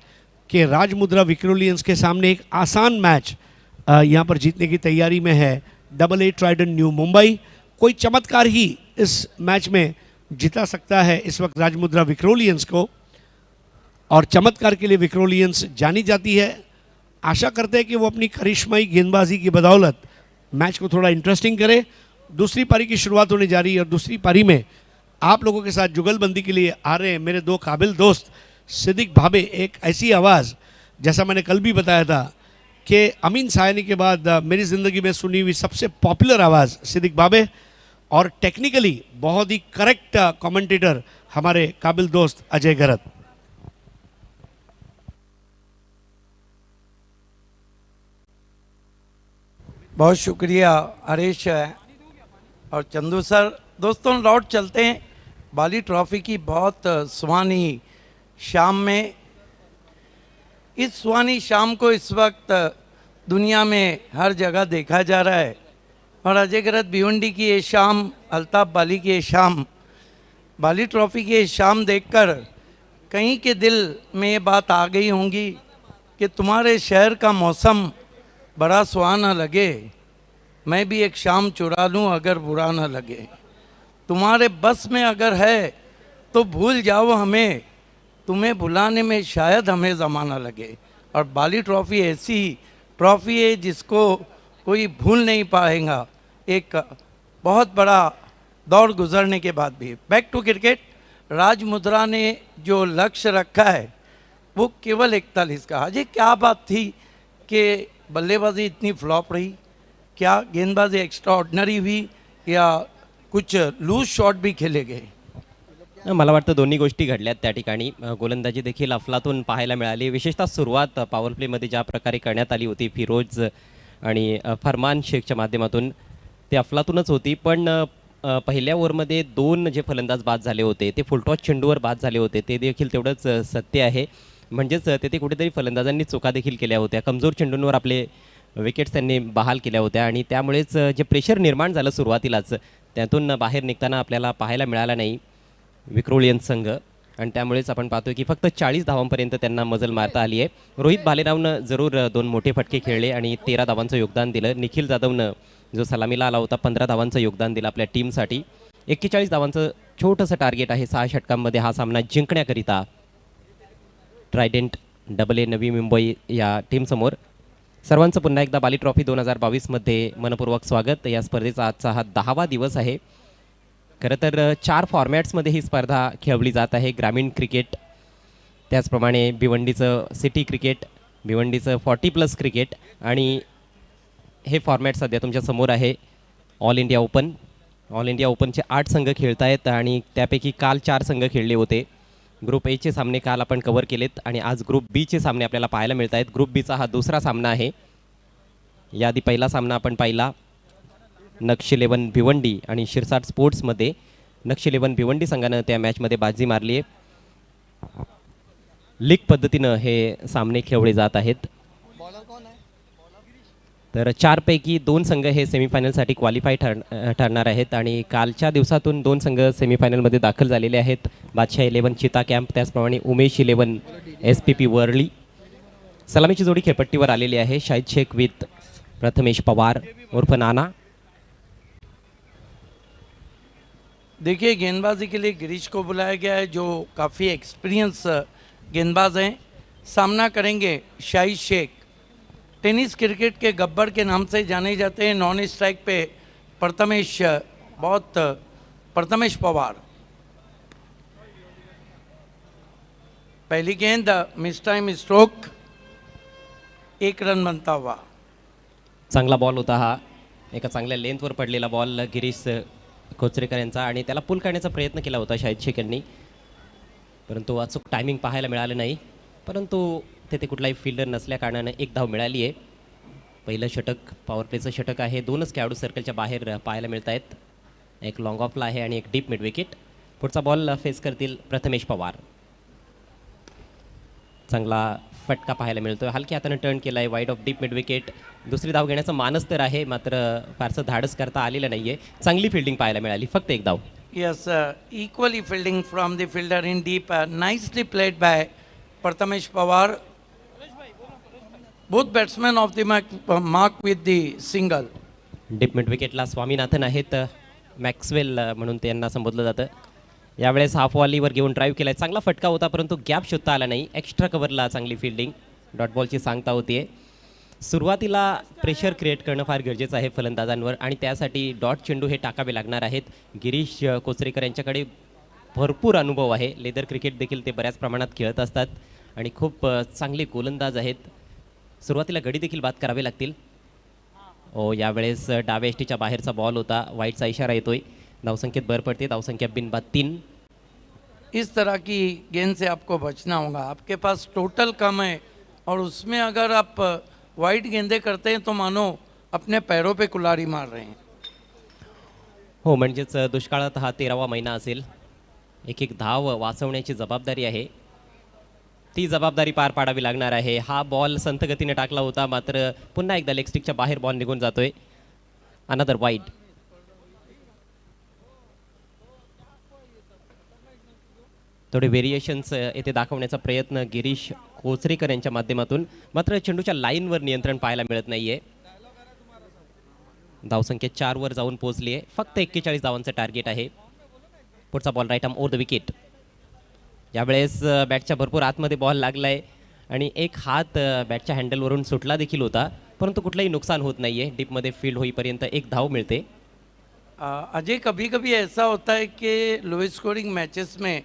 कि राजमुद्रा विक्रोलियंस के सामने एक आसान मैच यहाँ पर जीतने की तैयारी में है double A Trident new Mumbai. कोई चमत्कार ही इस मैच में जिता सकता है इस वक्त राजमुद्रा विक्रोलियंस को, और चमत्कार के लिए विक्रोलियंस जानी जाती है। आशा करते हैं कि वो अपनी करिश्माई गेंदबाजी की बदौलत मैच को थोड़ा इंटरेस्टिंग करे। दूसरी पारी की शुरुआत होने जा रही है, और दूसरी पारी में आप लोगों के साथ जुगलबंदी के लिए आ रहे हैं मेरे 2 काबिल दोस्त सिद्दीक भाबे। एक ऐसी आवाज़, जैसा मैंने कल भी बताया था कि अमीन सायनी के बाद मेरी ज़िंदगी में सुनी हुई सबसे पॉपुलर आवाज़ सिद्दीक भाबे, और टेक्निकली बहुत ही करेक्ट कमेंटेटर हमारे काबिल दोस्त अजय गरत। बहुत शुक्रिया हरीश और चंदू सर। दोस्तों लौट चलते हैं बाली ट्रॉफी की बहुत सुहानी शाम में। इस सुहानी शाम को इस वक्त दुनिया में हर जगह देखा जा रहा है, और अजय गरत भिवंडी की ये शाम, अल्ताफ बाली की ये शाम, बाली ट्रॉफी की ये शाम देखकर कहीं के दिल में ये बात आ गई होंगी कि तुम्हारे शहर का मौसम बड़ा सुहाना लगे, मैं भी एक शाम चुरा लूँ अगर बुरा ना लगे। तुम्हारे बस में अगर है तो भूल जाओ हमें, तुम्हें भुलाने में शायद हमें ज़माना लगे। और बाली ट्रॉफ़ी ऐसी ट्रॉफ़ी है जिसको कोई भूल नहीं पाएगा, एक बहुत बड़ा दौर गुजरने के बाद भी। बैक टू क्रिकेट, राजमुद्रा ने जो लक्ष्य रखा है वो केवल 41 का। अजय क्या बात थी कि बल्लेबाजी इतनी फ्लॉप रही? क्या गेंदबाजी एक्स्ट्रा ऑर्डिनरी हुई या कुछ लूज शॉट भी खेले गए? मला वाटतं दोन्ही गोष्टी घडल्यात त्या ठिकाणी. गोलंदाजी देखील अफलातून पाहायला मिळाली, विशेषतः सुरुवात पॉवर प्लेमध्ये ज्या प्रकारे करण्यात आली होती फिरोज आणि फरमान शेखच्या माध्यमातून ते अफलातूनच होती. पण पहिल्या ओव्हरमध्ये 2 जे फलंदाज बाद झाले होते ते फुलटॉस चेंडूवर बाद झाले होते, ते देखील तेवढंच सत्य आहे. म्हणजेच तेथे कुठेतरी फलंदाजांनी चुका देखील केल्या होत्या. कमजोर चेंडूंवर आपले विकेट्स त्यांनी बहाल केल्या होत्या आणि त्यामुळेच जे प्रेशर निर्माण झालं सुरुवातीलाच त्यातून बाहेर निघताना आपल्याला पाहायला मिळाला नाही विक्रोलियन संघ. आणि त्यामुळेच आपण पाहतोय की फक्त 40 धावांपर्यंत त्यांना मजल मारता आली आहे. रोहित भालेरावनं जरूर 2 मोठे फटके खेळले आणि 13 धावांचं योगदान दिलं. निखिल जाधवनं जो सलामीला आला होता 15 धावांचं योगदान दिलं आपल्या टीमसाठी. 41 धावांचं छोटंसं टार्गेट आहे 6 षटकांमध्ये हा सामना जिंकण्याकरिता Trident double A Navi Mumbai या टीमसमोर. सर्वांचं पुन्हा एकदा बाली ट्रॉफी 2022मध्ये मनपूर्वक स्वागत. या स्पर्धेचा आजचा हा 10वा दिवस आहे. खरं तर 4 फॉर्मॅट्समध्ये ही स्पर्धा खेळवली जात आहे. ग्रामीण क्रिकेट, त्याचप्रमाणे भिवंडीचं सिटी क्रिकेट, भिवंडीचं 40+ क्रिकेट आणि हे फॉर्मॅट सध्या तुमच्या समोर आहे all India open. All India ओपनचे 8 संघ खेळत आहेत आणि त्यापैकी काल 4 संघ खेळले होते. ग्रुप एचे सामने काल आपण कव्हर केलेत आणि आज ग्रुप बीचे सामने आपल्याला पाहायला मिळत आहेत. ग्रुप बीचा हा दुसरा सामना आहे. याआधी पहिला सामना आपण पाहिला नक्ष 11 भिवंडी आणि शिरसाट स्पोर्ट्समध्ये. नक्ष 11 भिवंडी संघानं त्या मॅचमध्ये बाजी मारली आहे. लीग पद्धतीनं हे सामने खेळवले जात आहेत. तर 4 पैकी 2 संघ हे सेमीफायनलसाठी क्वालिफाय ठरणार आहेत आणि कालच्या दिवसातून 2 संघ सेमीफायनलमध्ये दाखल झालेले आहेत. बादशाह 11 चिता कॅम्प, त्याचप्रमाणे उमेश 11 SPP वर्ली. सलामीची जोडी खेळपट्टीवर आलेली आहे. शाहिद शेख विथ प्रथमेश पवार उर्फ नाना. देखिए गेंदबाजी के लिए गिरीश को बुलाया गया है जो काफ़ी एक्सपीरियंस गेंदबाज हैं. सामना करेंगे शाहिद शेख, टेनिस क्रिकेट के गब्बर के नाम से जाने जाते हैं. नॉन स्ट्राइक पे प्रथमेश पवार. पहली गेंद मिस टाइम स्ट्रोक, 1 रन बनता हुआ. चांगला बॉल होता हा. एका चांगल्या लेंथवर पडलेला बॉल गिरीश कोचरेकर यांचा आणि त्याला पुल करण्याचा प्रयत्न केला होता शाहिद शेख यांनी, परंतु अचूक टायमिंग पाहायला मिळालं नाही. परंतु तेथे कुठलाही फिल्डर नसल्या कारणानं 1 धाव मिळाली आहे. पहिलं षटक पॉवर प्लेचं षटक आहे. 2च खेळाडू सर्कलच्या बाहेर पाहायला मिळत आहेत. एक लॉंग ऑफला आहे आणि एक डीप मिड विकेट. पुढचा बॉल फेस करतील प्रथमेश पवार. चांगला फटका पाहायला मिळतोय. हलक्या हातानं टर्न केला आहे wide of deep mid wicket. दुसरी धाव घेण्याचा मानस तर आहे, मात्र फारसं धाडस करता आलेलं नाही आहे. चांगली फिल्डिंग पाहायला मिळाली. फक्त 1 धाव. Yes, equally fielding from the fielder in deep, nicely played by Prathamesh Pawar. Both batsmen of the mark with the single. Deep mid विकेटला स्वामीनाथन आहेत. मॅक्सवेल म्हणून त्यांना संबोधलं जातं. यावेळेस हाफ वॉलीवर घेऊन ड्राईव्ह केला. चांगला फटका होता परंतु गॅप शोधता आला नाही. एक्स्ट्रा कव्हरला चांगली फिल्डिंग. डॉट बॉलची सांगता होतीये. सुरुवातीला प्रेशर क्रिएट करणं फार गरजेचं आहे फलंदाजांवर आणि त्यासाठी डॉट चेंडू हे टाकावे लागणार आहेत. गिरीश कोचरेकर यांच्याकडे भरपूर अनुभव आहे. लेदर क्रिकेट देखील ते बऱ्याच प्रमाणात खेळत असतात आणि खूप चांगले गोलंदाज आहेत. सुरुवातीला गडी देखील बाद करावे लागतील. यावेळेस डाव्या एष्टीच्या बाहेरचा बॉल होता. वाईटचा इशारा येतोय. धावसंख्येत भर पडते. धावसंख्या बिनबाद 3. इस तरह की गेंद से आपको बचना होगा. आपके पास टोटल कम है और उसमें अगर आप वाइड गेंदे करते हैं तो मानो अपने पैरों पे कुल्हाड़ी मार रहे हैं. हो, म्हणजेच दुष्काळात हा 13वा महिना असेल. एक धाव वाचवण्याची जबाबदारी आहे. ती जबाबदारी पार पाडावी लागणार आहे. हा बॉल संथ गतीने टाकला होता, मात्र पुन्हा एकदा लेग स्टिकच्या बाहेर बॉल निघून जातोय. Another wide. थोडे व्हेरिएशन्स येथे दाखवण्याचा प्रयत्न गिरीश कोचरेकर यांच्या माध्यमातून, मात्र चेंडूच्या लाईनवर नियंत्रण पाहायला मिळत नाहीये. धावसंख्या 4 वर जाऊन पोहोचली आहे. फक्त 41 धावांचं टार्गेट आहे. पुढचा ball right arm over the wicket. यावेळेस बॅटच्या भरपूर आतमध्ये बॉल लागलाय आणि एक हात बॅटच्या हँडलवरून सुटला देखील होता, परंतु कुठलंही नुकसान होत नाहीये. डीपमध्ये फील्ड होईपर्यंत 1 धाव मिळते. अजय, कभी कभी ऐसा होता है कि लो स्कोरिंग मैचेस में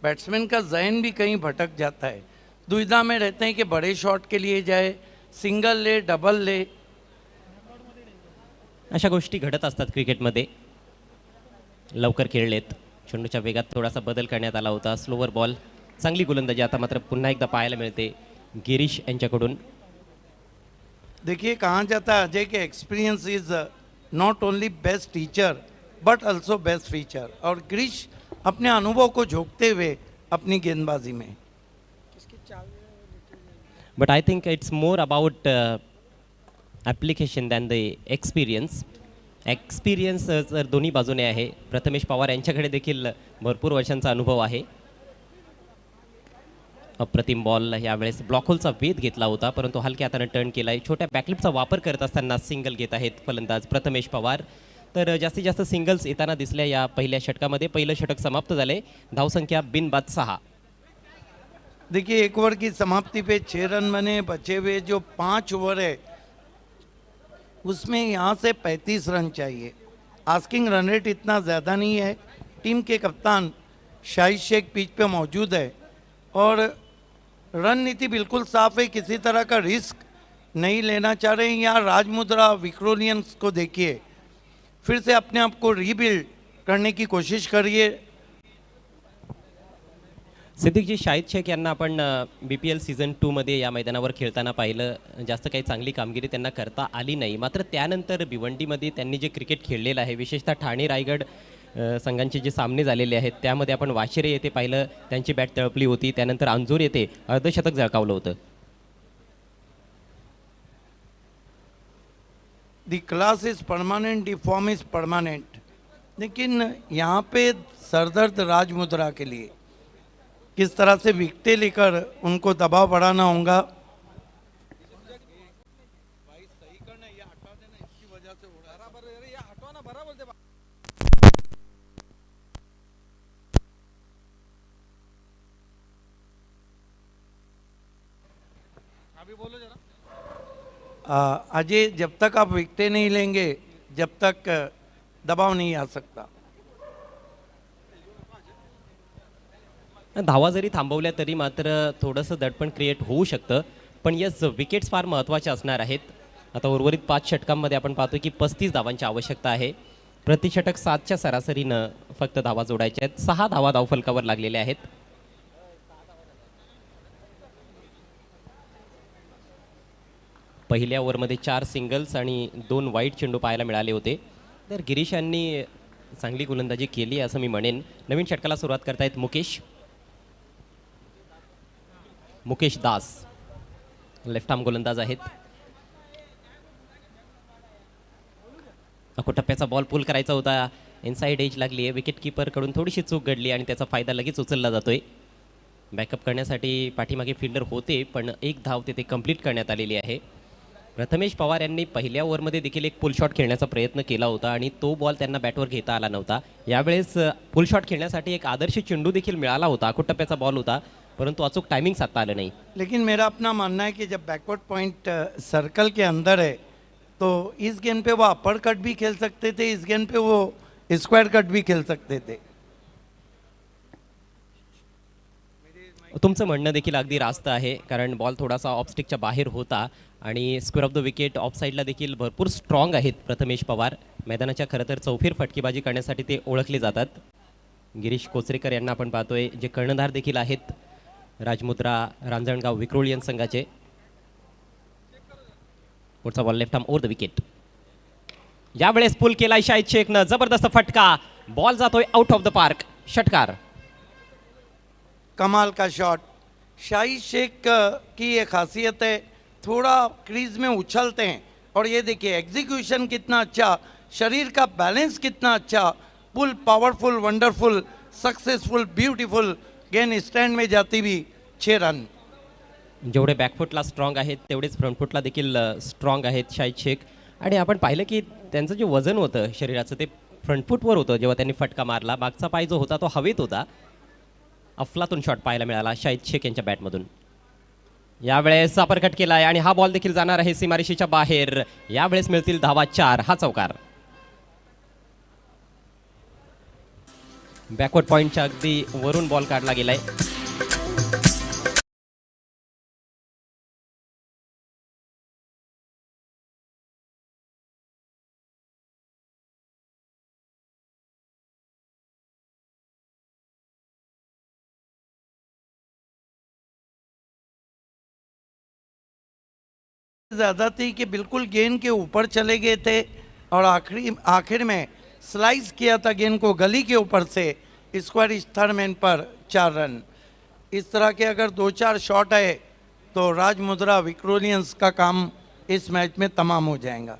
बैट्समैन का जहन भी कहीं भटक जाता है. दुविधा में रहते हैं कि बड़े शॉट के लिए जाए, सिंगल ले, डबल ले. अशा गोष्टी घडत असतात क्रिकेटमध्ये. लवकर खेळलेत. चेंडूच्या वेगात थोडासा बदल करण्यात आला होता. Slower ball. चांगली गोलंदाजी आता मात्र पुन्हा एकदा पाहायला मिळते गिरीश यांच्याकडून. देखिए कहाँ जाता है अजय के experience is not only best teacher but also best feature. और गिरीश अपने अनुभव को झोंकते हुए अपनी गेंदबाजी में। But I think it's more about application than the experience. Experience जर दोन्ही बाजूने आहे, प्रथमेश पवार यांच्याकडे देखील भरपूर वर्षांचा अनुभव आहे. अप्रतिम बॉल यावेळेस ब्लॉक होलचा वेध घेतला होता, परंतु हलक्या हाताने टर्न केलाय. छोट्या बॅकलिपचा वापर करत असताना सिंगल घेत आहेत फलंदाज प्रथमेश पवार. तर जास्तीत जास्त सिंगल्स येताना दिसल्या या पहिल्या षटकामध्ये. पहिलं षटक समाप्त झाले, धावसंख्या बिनबाद 6. देखिए एक ओवर की समाप्ति पे 6 रन बने, बचे हुए जो 5 ओवर है उसमें यहाँ से 35 रन चाहिए। आस्किंग रन रेट इतना ज़्यादा नहीं है। टीम के कप्तान शाहिद शेख पिच पे मौजूद है और रणनीति बिल्कुल साफ है, किसी तरह का रिस्क नहीं लेना चाह रहे हैं। यहाँ राजमुद्रा विक्रोलियंस को देखिए, फिर से अपने आप को रीबिल्ड करने की कोशिश करिए। सिद्दीकजी, शाहिद शेख यांना आपण BPL सीझन 2 मध्ये या मैदानावर खेळताना पाहिलं. जास्त काही चांगली कामगिरी त्यांना करता आली नाही. मात्र त्यानंतर भिवंडीमध्ये त्यांनी जे क्रिकेट खेळलेलं आहे, विशेषतः ठाणे रायगड संघांचे जे सामने झालेले आहेत त्यामध्ये आपण वाशिरे येथे पाहिलं, त्यांची बॅट तळपली होती. त्यानंतर अंजूर येथे अर्धशतक झळकावलं होतं. The class is permanent, the form is permanent. लेकिन यहाँ पे सरदर्द राजमुद्रा के लिए किस तरह से विकटें लेकर उनको दबाव बढ़ाना होगा। अजय, जब तक आप विकटें नहीं लेंगे जब तक दबाव नहीं आ सकता। धावा जरी थांबवल्या तरी मात्र थोडंसं दडपण क्रिएट होऊ शकतं. पण यस, विकेट्स फार महत्त्वाच्या असणार आहेत. आता उर्वरित 5 षटकांमध्ये आपण पाहतो की 35 धावांची आवश्यकता आहे. प्रतिषटक 7च्या सरासरीनं फक्त धावा जोडायच्या आहेत. 6 धावा धावफलकावर लागलेल्या आहेत. पहिल्या ओव्हरमध्ये 4 सिंगल्स आणि 2 वाईड चेंडू पाहायला मिळाले होते. तर गिरीश यांनी चांगली गोलंदाजी केली असं मी म्हणेन. नवीन षटकाला सुरुवात करतायत मुकेश दास, लेफ्ट आर्म गोलंदाज आहेत. टप्प्याचा बॉल पुल करायचा होता, इनसाइड एज लागली आहे. विकेट कीपरकडून थोडीशी चूक घडली आणि त्याचा फायदा लगेच उचलला जातोय. बॅकअप करण्यासाठी पाठीमागे फिल्डर होते, पण एक धाव तिथे कंप्लीट करण्यात आलेली आहे. प्रथमेश पवार यांनी पहिल्या ओव्हरमध्ये देखील एक पुल शॉट खेळण्याचा प्रयत्न केला होता आणि तो बॉल त्यांना बॅटवर घेता आला नव्हता. यावेळेस पुल शॉट खेळण्यासाठी एक आदर्श चेंडू देखील मिळाला होता. टप्प्याचा बॉल होता, परंतु अचूक टाइमिंग साधता आलं नाही. लेकिन मेरा अपना मानना है कि जब बैकवर्ड पॉइंट सर्कल के अंदर है तो इस गेंद पे वो अपर कट भी खेल सकते थे, इस गेंद पे वो स्क्वायर कट भी खेल सकते थे. तुमचं म्हणणं देखील अगदी रास्त आहे, कारण बॉल थोडासा ऑफस्टिकच्या बाहेर होता आणि square of the wicket of साईडला देखील भरपूर स्ट्रॉंग आहेत प्रथमेश पवार. मैदानाच्या खरं तर चौफेर फटकेबाजी करण्यासाठी ते ओळखले जातात. गिरीश कोचरेकर यांना आपण पाहतोय, जे कर्णधार देखील आहेत राजमुद्रा रांजणगाव विक्रोलियन संघाचे. पुढचा ball left arm over the wicket. यावेळेस पुल केलाय शाहिद शेखनं, जबरदस्त फटका, बॉल जातोय आउट ऑफ द पार्क. षटकार. कमाल का शॉट. शाहिद शेख की ये खासियत है, थोड़ा क्रीज में उछलते हैं और ये देखिए एग्जीक्यूशन कितना अच्छा, शरीर का बैलेंस कितना अच्छा, पुल पावरफुल, वंडरफुल, सक्सेसफुल, ब्यूटीफुल. गेंद स्टैंड में जाती भी 6 रन. जेवढे बॅकफुटला स्ट्रॉंग आहेत तेवढेच फ्रंटफुटला देखील स्ट्रॉंग आहेत शाहिद शेख. आणि आपण पाहिलं की त्यांचं जे वजन होतं शरीराचं ते फ्रंटफुटवर होतं जेव्हा त्यांनी फटका मारला. मागचा पाय जो होता तो हवेत होता. अफलातून शॉट पाहायला मिळाला शाहिद शेख यांच्या बॅटमधून. यावेळेस अपरकट केलाय आणि हा बॉल देखील जाणार आहे सीमारेषेच्या बाहेर. यावेळेस मिळतील धावा 4. हा चौकार. बॅकवर्ड पॉइंटच्या अगदी वरून बॉल काढला गेलाय. ज़्यादा थी कि बिल्कुल गेंद के ऊपर चले गए थे और आखिर में स्लाइस किया था गेंद को गली के ऊपर से, स्क्वायर थर्ड मैन पर 4 रन। इस तरह के अगर 2-4 शॉट आए तो राजमुद्रा विक्रोलियंस का काम इस मैच में तमाम हो जाएगा।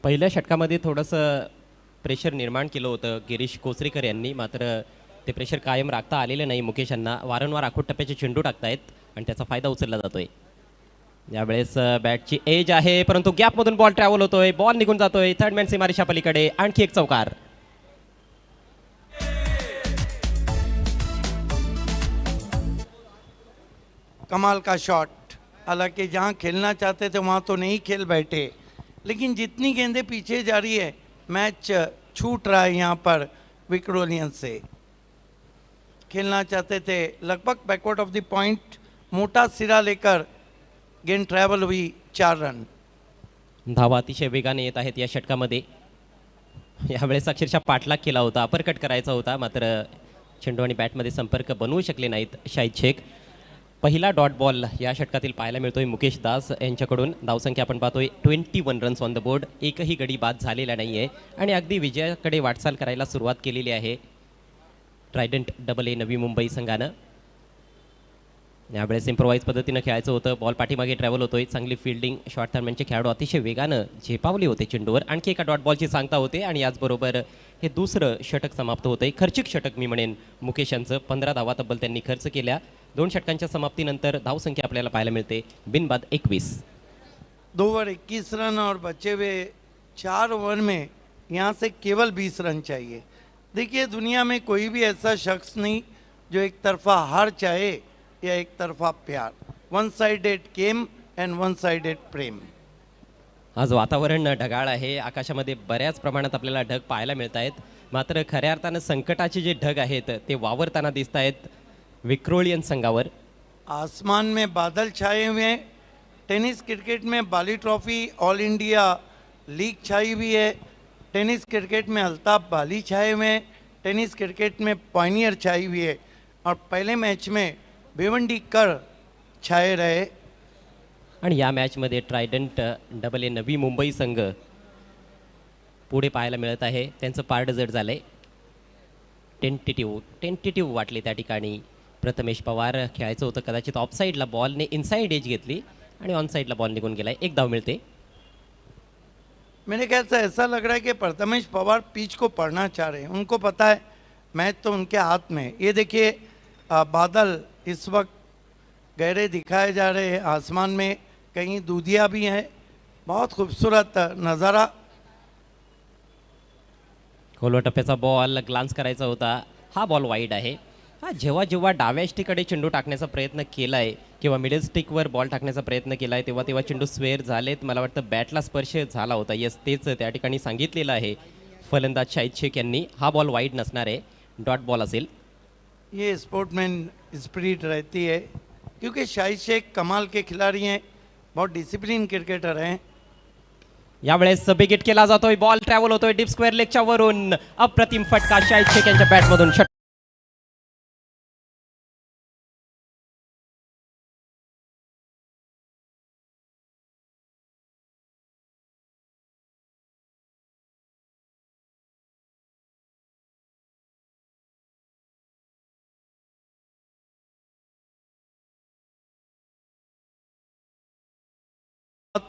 पहिल्या षटकामध्ये थोडंसं प्रेशर निर्माण केलं होतं गिरीश कोचरेकर यांनी, मात्र ते प्रेशर कायम राखता आलेलं नाही मुकेश यांना. वारंवार आखूट टप्प्याचे चेंडू टाकतायत आणि त्याचा फायदा उचलला जातोय. यावेळेस बॅटची एज आहे, परंतु गॅपमधून बॉल ट्रॅव्हल होतोय, बॉल निघून जातोय थर्ड मॅन सीमारेषा पलीकडे. आणखी एक चौकार. कमाल का शॉट, हालांकि जहां खेलना चाहते थे वहां तो नहीं खेल बैठे, लेकिन जितनी गेंदें पीछे जा रही है मैच छूट रहा है यहाँ पर विक्रोलियंस से। खेलना चाहते थे लगभग बैकवर्ड ऑफ द पॉइंट, मोटा सिरा लेकर गेंद ट्रैवल हुई 4 रन। धावा अतिशय वेगाने येत आहेत या षटकामध्ये. यावेळेस अक्षरशः पाठलाग केला होता, अपरकट करायचा होता, मात्र चेंडू आणि बॅटमध्ये संपर्क बनवू शकले नाहीत शाहिद शेख. पहिला डॉट बॉल या षटकातील पाहायला मिळतोय मुकेश दास यांच्याकडून. धावसंख्या आपण पाहतोय 21 रन्स ऑन द बोर्ड, एकही गडी बाद झालेला नाही आहे आणि अगदी विजयाकडे वाटचाल करायला सुरुवात केलेली आहे ट्रायडंट AA नवी मुंबई संघानं. यावेळेस इम्प्रोवाइज पद्धतीनं खेळायचं होतं, बॉल पाठीमागे ट्रॅव्हल होतोय, चांगली फिल्डिंग, शॉर्ट थर्डमॅनचे खेळाडू अतिशय वेगानं झेपावले होते चेंडूवर. आणखी एका डॉट बॉलची सांगता होते आणि याचबरोबर हे दुसरं षटक समाप्त होतंय. खर्चिक षटक मी म्हणेन मुकेश यांचं. 15 धावा तब्बल त्यांनी खर्च केल्या. 2 षटकांच्या समाप्तीनंतर धावसंख्या आपल्याला पाहायला मिळते बिनबाद 21. 2 ओवर 21 रन और बचे हुए 4 ओवर में यहाँ से केवल 20 रन चाहिए। देखिए दुनिया में कोई भी ऐसा शख्स नहीं जो एक तरफा हार चाहे या एक तरफा प्यार। One sided game and one sided प्रेम। आज वातावरण ढगाळ आहे, आकाशामध्ये बऱ्याच प्रमाणात आपल्याला ढग पाहायला मिळत आहेत, मात्र खऱ्या अर्थानं संकटाचे जे ढग आहेत ते वावरताना दिसत आहेत विक्रोलियन संघावर. आसमान में बादल छाए हुए हैं। टेनिस क्रिकेट में बाली ट्रॉफी ऑल इंडिया लीग छाई हुई है। टेनिस क्रिकेट में अल्ताफ बाली छाए हुए हैं। टेनिस क्रिकेट में पॉइनियर छाई हुई है और पहले मैच में भिवंडी कर छाए रहे। आणि या मॅचमध्ये ट्रायडंट AA नवी मुंबई संघ पुढे पाहायला मिळत आहे. त्यांचं पारड जड झालंय. टेंटेटिव्ह वाटले त्या ठिकाणी. प्रथमेश पवार खेळायचं होतं, कदाचित ऑफसाईडला बॉलने इनसाइड एज घेतली आणि ऑन साइडला बॉल निघून गेलाय. एक धाव मिळते. मेरे ख्याल से ऐसा लग रहा है कि प्रथमेश पवार पिच को पढ़ना चाह रहे हैं। उनको पता है मैच तो उनके हाथ में है। ये देखिए बादल इस वक्त गहरे दिखाए जा रहे हैं आसमान में, कहीं दूधिया भी है। बहुत खूबसूरत नज़ारा। खोलवा टप्प्याचा बॉल ग्लान्स करायचा होता, हा बॉल वाईड आहे. हा जेव्हा जेव्हा डाव्या स्टिककडे चेंडू टाकण्याचा प्रयत्न केलाय किंवा मिडल स्टिकवर बॉल टाकण्याचा प्रयत्न केलाय तेव्हा तेव्हा चेंडू स्वेअर झालेत. मला वाटतं बॅटला स्पर्श झाला होता. यस, तेच त्या ठिकाणी सांगितलेलं आहे फलंदाज शाहिद शेख यांनी. हा बॉल वाईड नसणार आहे, डॉट बॉल असेल. ये स्पोर्टमैन स्पिरिट रहती है क्योंकि शाहिद शेख कमाल के खिलाड़ी हैं, बहुत डिसिप्लिन क्रिकेटर हैं। यावेळेस बिगिट केला जातोय, बॉल ट्रॅव्हल होतोय डीप स्क्वेअर लेगच्या वरून. अप्रतिम फटका शाहिद शेख यांच्या बॅटमधून.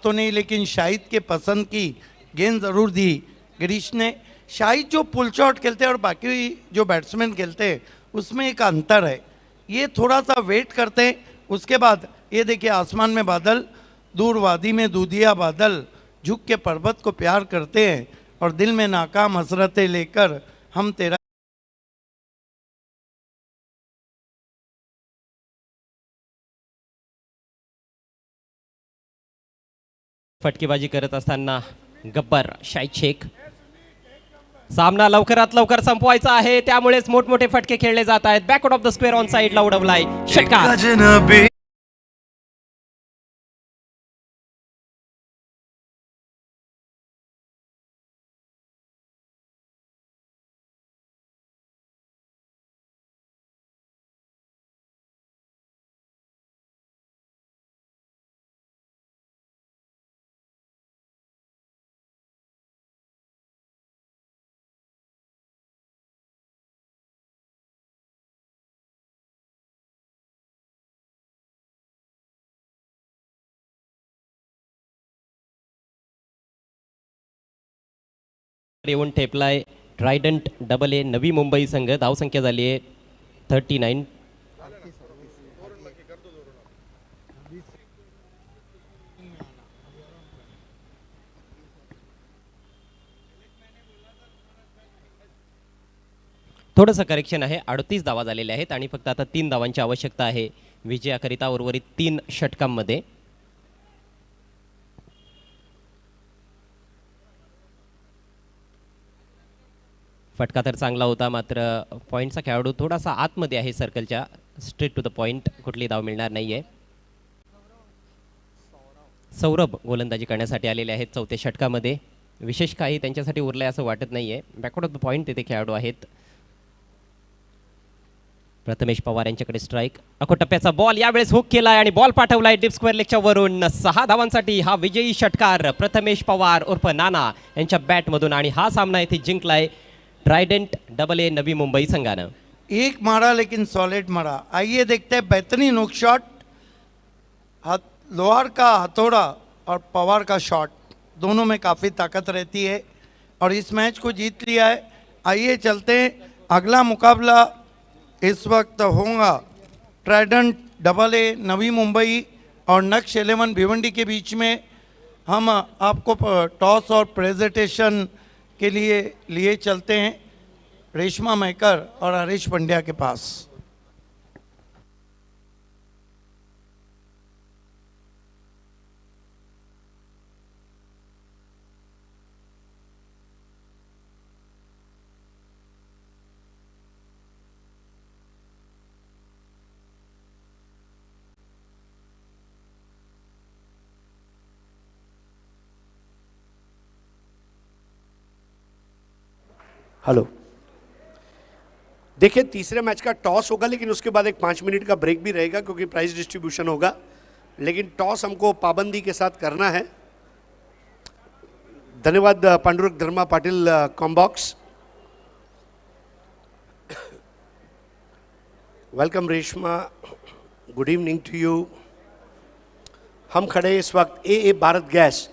तो नहीं, लेकिन शाहिद के पसंद की गेंद ज़रूर दी गिरीश ने। शाहिद जो पुल शॉट खेलते हैं और बाकी जो बैट्समैन खेलते हैं उसमें एक अंतर है। ये थोड़ा सा वेट करते हैं, उसके बाद ये देखिए आसमान में बादल, दूर वादी में दूधिया बादल झुक के पर्वत को प्यार करते हैं और दिल में नाकाम हसरतें लेकर हम तेरा फटकेबाजी करत असताना गब्बर शाहिद शेख. सामना लवकरात लवकर संपवायचा आहे, त्यामुळेच मोठमोठे फटके खेळले जात आहेत. Backward of the square on साइडला उडवलाय षटकार. येऊन ठेपलाय Trident double A Navi Mumbai संघ. धावसंख्या झाली आहे 39. थोडंसं करेक्शन आहे. 38 धावा झालेल्या आहेत आणि फक्त आता 3 धावांची आवश्यकता आहे विजयाकरिता उर्वरित 3 षटकांमध्ये. फटका तर चांगला होता, मात्र पॉईंटचा खेळाडू थोडासा आतमध्ये आहे सर्कलच्या. स्ट्रेट टू द पॉईंट, कुठली धाव मिळणार नाहीये. सौरभ गोलंदाजी करण्यासाठी आलेले आहेत चौथ्या षटकामध्ये. विशेष काही त्यांच्यासाठी उरलंय असं वाटत नाहीये. बॅकवर्ड ऑफ द पॉईंट तिथे खेळाडू आहेत. प्रथमेश पवार यांच्याकडे स्ट्राईक. टप्प्याचा बॉल यावेळेस हुक केलाय आणि बॉल पाठवलाय डीप स्क्वेअर लेगच्या वरून. 6 धावांसाठी हा विजयी षटकार प्रथमेश पवार उर्फ नाना यांच्या बॅटमधून आणि हा सामना इथे जिंकलाय Trident double A Navi Mumbai संघानं. एक मारा लेकिन सॉलिड मारा. आइए देखते हैं बेहतरीन हुक शॉट. लोहार का हथौड़ा और पवार का शॉट दोनों में काफ़ी ताकत रहती है और इस मैच को जीत लिया है. आइए चलते हैं. अगला मुकाबला इस वक्त होगा Trident double A Navi Mumbai और नक्श 11 भिवंडी के बीच में. हम आपको टॉस और प्रेजेंटेशन के लिए चलते हैं रेशमा मेहकर और हरीश पंड्या के पास. हेलो. देखिए, तीसरे मैच का टॉस होगा, लेकिन उसके बाद एक 5 मिनट का ब्रेक भी रहेगा क्योंकि प्राइस डिस्ट्रीब्यूशन होगा. लेकिन टॉस हमको पाबंदी के साथ करना है. धन्यवाद पांडुरंग धर्मा पाटिल कॉम्बॉक्स. Welcome Reshma, good evening to you. हम खड़े हैं इस वक्त A Bharat gas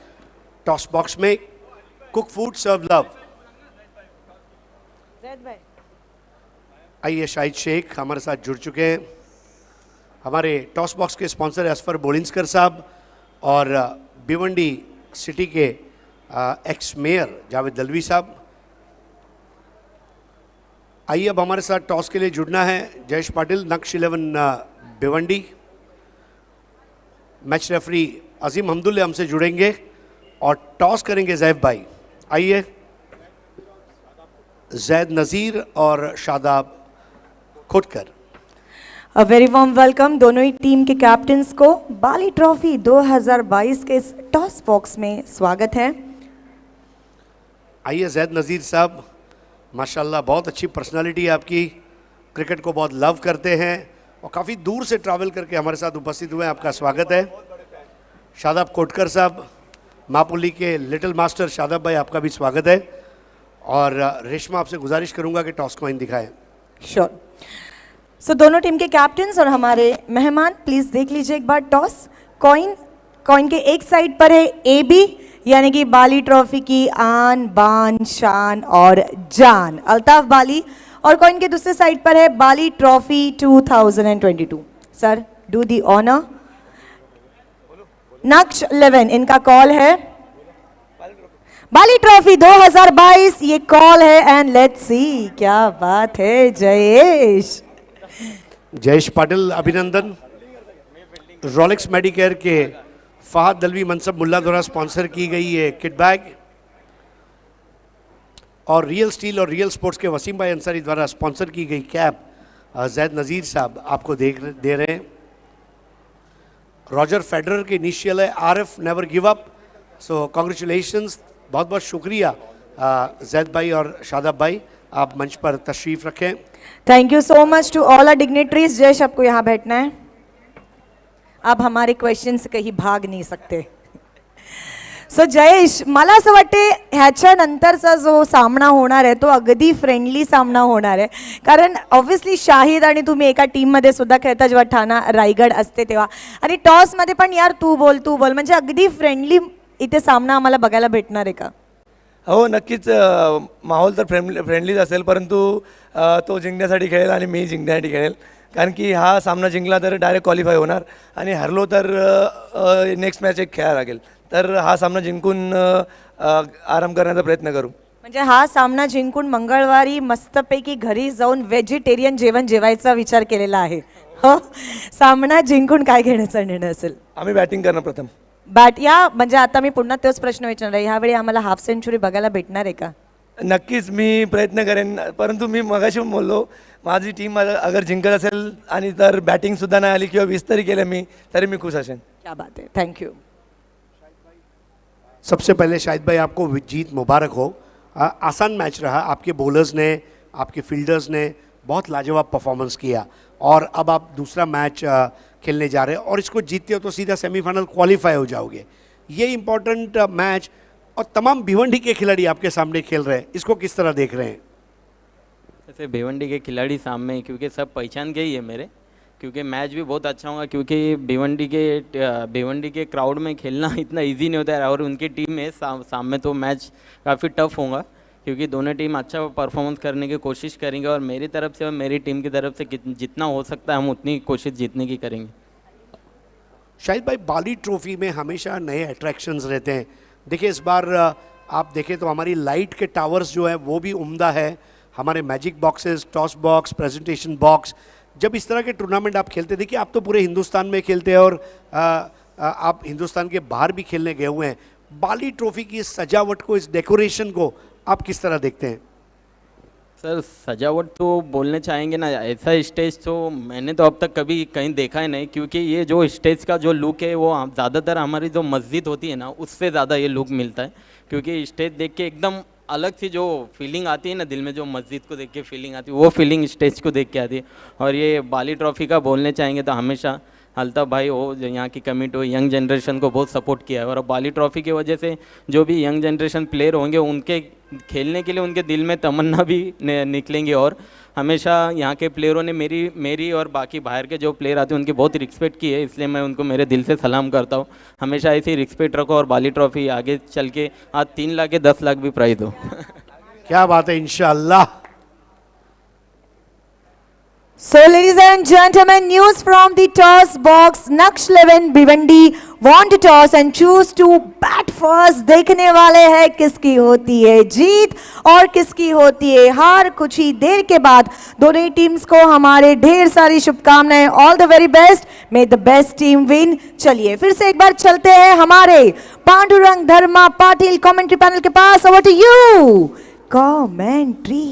toss box में. Cook food serve love. आइए, शाहिद शेख हमारे साथ जुड़ चुके हैं. हमारे टॉस बॉक्स के स्पॉन्सर असफर बोलिंस्कर साहब और भिवंडी सिटी के एक्स मेयर जावेद दलवी साहब. आइए, अब हमारे साथ टॉस के लिए जुड़ना है जयेश पाटिल, नक्श 11 भिवंडी. मैच रेफरी अजीम हमदुल्ले हमसे जुड़ेंगे और टॉस करेंगे जैफ भाई. आइए, जैद नज़ीर और Shadab Khotkar. A very warm welcome दोनों ही टीम के कैप्टन्स को बाली ट्रॉफी 2022 के इस टॉस बॉक्स में स्वागत है. आइए जैद नज़ीर साहब, माशाल्लाह बहुत अच्छी पर्सनालिटी है आपकी. क्रिकेट को बहुत लव करते हैं और काफ़ी दूर से ट्रैवल करके हमारे साथ उपस्थित हुए हैं. आपका स्वागत है. शादाब खोटकर साहब, मापुली के लिटिल मास्टर शादाब भाई, आपका भी स्वागत है. और रेशमा, आपसे गुजारिश करूंगा कि टॉस कॉइन दिखाएं. श्योर. सो दोनों टीम के कैप्टन्स और हमारे मेहमान प्लीज देख लीजिए एक बार टॉस कॉइन. कॉइन के एक साइड पर है AB यानी कि बाली ट्रॉफी की आन बान शान और जान अल्ताफ बाली, और कॉइन के दूसरे साइड पर है Bali trophy 2022. Sir, do the honour. Naqsh 11 इनका कॉल है. बाली ट्रॉफी 2022 ये कॉल है एंड लेट्स सी. क्या बात है जयेश. जयेश पाटिल, अभिनंदन. रोलेक्स मेडिकेयर के फहद दलवी मनसब मुल्ला द्वारा स्पॉन्सर की गई ये किट बैग और रियल स्टील और रियल स्पोर्ट्स के वसीम भाई अंसारी द्वारा स्पॉन्सर की गई कैप जैद नज़ीर साहब आपको दे रहे हैं. रॉजर फेडरर के इनिशियल है RF नेवर गिव अप. सो कॉन्ग्रेचुलेशंस. बहुत बहुत शुक्रिया जैद भाई और शादाब भाई, आप मंच पर तशरीफ़ रखें. Thank you so much to all our dignitaries. Jayesh, आपको यहाँ बैठना है. आप हमारे क्वेश्चन से कहीं भाग नहीं सकते. सो जयेश, मला असं वाटते ह्याच्यानंतरचा जो सामना होणार आहे तो अगदी फ्रेंडली सामना होणार आहे. कारण ऑब्व्हियसली शाहिद आणि तुम्ही एका टीममध्ये सुद्धा खेळता जेव्हा ठाणा रायगड असते तेव्हा, आणि टॉसमध्ये पण यार तू बोल म्हणजे अगदी फ्रेंडली इथे सामना आम्हाला बघायला भेटणार आहे का? हो नक्कीच माहोल तर फ्रेंडलीच असेल, परंतु तो जिंकण्यासाठी खेळेल आणि मी जिंकण्यासाठी खेळेल. कारण की हा सामना जिंकला तर डायरेक्ट क्वालिफाय होणार आणि हरलो तर नेक्स्ट मॅच एक खेळायला लागेल. तर हा सामना जिंकून आराम करण्याचा प्रयत्न करू. म्हणजे हा सामना जिंकून मंगळवारी मस्तपैकी घरी जाऊन व्हेजिटेरियन जेवण जेवायचा विचार केलेला आहे. हो, सामना जिंकून काय घेण्याचा निर्णय असेल? आम्ही बॅटिंग करणार प्रथम. बॅट या म्हणजे आता मी पुन्हा तोच प्रश्न विचारणार आहे, ह्यावेळी आम्हाला हाफ सेंचुरी बघायला भेटणार आहे का? नक्कीच मी प्रयत्न करेन, परंतु मी मगाशी बोललो माझी टीम अगर जिंकत असेल आणि तर बॅटिंगसुद्धा नाही आली किंवा 20 तरी केलं मी तरी मी खुश असेन. क्या बात है, थँक्यू. सबसे पहले शाहिद भाई आपको जीत मुबारक हो. आसान मैच रहा, आपके बॉलर्स ने आपके फील्डर्स ने बहुत लाजवाब परफॉर्मेंस किया और अब आप दूसरा मैच खेलने जा रहे हैं और इसको जीतते हो तो सीधा सेमीफाइनल क्वालिफाई हो जाओगे. ये इम्पोर्टेंट मैच और तमाम भिवंडी के खिलाड़ी आपके सामने खेल रहे हैं, इसको किस तरह देख रहे हैं? जैसे भिवंडी के खिलाड़ी सामने, क्योंकि सब पहचान के ही है मेरे, क्योंकि मैच भी बहुत अच्छा होगा, क्योंकि भिवंडी के क्राउड में खेलना इतना इजी नहीं होता है और उनकी टीम में सामने तो मैच काफ़ी टफ होगा, क्योंकि दोनों टीम अच्छा परफॉर्मेंस करने की कोशिश करेंगे और मेरी तरफ से और मेरी टीम की तरफ से जितना हो सकता है हम उतनी कोशिश जीतने की करेंगे. शाहिद भाई, बाली ट्रॉफी में हमेशा नए अट्रैक्शंस रहते हैं. देखिए इस बार आप देखें तो हमारी लाइट के टावर्स जो है वो भी उम्दा है, हमारे magic boxes, toss box, presentation box. जब इस तरह के टूर्नामेंट आप खेलते, देखिए आप तो पूरे हिंदुस्तान में खेलते हैं और आप हिंदुस्तान के बाहर भी खेलने गए हुए हैं. बाली ट्रॉफी की इस सजावट को, इस डेकोरेशन को आप किस तरह देखते हैं? सर सजावट तो बोलने चाहेंगे ना, ऐसा स्टेज तो मैंने तो अब तक कभी कहीं देखा ही नहीं, क्योंकि ये जो स्टेज का जो लुक है वो ज़्यादातर हमारी जो मस्जिद होती है ना उससे ज़्यादा ये लुक मिलता है, क्योंकि स्टेज देख के एकदम अलग सी जो फीलिंग आती है ना दिल में, जो मस्जिद को देख के फीलिंग आती है वो फीलिंग स्टेज को देख के आती है. और ये बाली ट्रॉफी का बोलने चाहेंगे तो हमेशा अल्ताफ़ भाई हो, जो यहाँ की कमेटी हो, यंग जनरेशन को बहुत सपोर्ट किया है और अब बाली ट्रॉफी की वजह से जो भी यंग जनरेशन प्लेयर होंगे उनके खेलने के लिए उनके दिल में तमन्ना भी निकलेंगे. और हमेशा यहाँ के प्लेयरों ने मेरी और बाकी बाहर के जो प्लेयर आते हैं उनकी बहुत रिस्पेक्ट की है, इसलिए मैं उनको मेरे दिल से सलाम करता हूँ. हमेशा ऐसी रिस्पेक्ट रखो और बाली ट्रॉफी आगे चल के आज 3 लाख या 10 लाख भी प्राइज हो. क्या बात है, इंशाअल्लाह. So ladies and gentlemen, news from the toss box. Naksh 11 Bhiwandi want to toss and choose to bat first. देखने वाले हैं किसकी होती है जीत और किसकी होती है हार. कुछ ही देर के बाद दोनों ही टीम्स को हमारे ढेर सारी शुभकामनाएं. All the very best, may the best team win. चलिए फिर से एक बार चलते हैं हमारे पांडुरंग धर्मा पाटिल कमेंट्री पैनल के पास. Over to you commentary.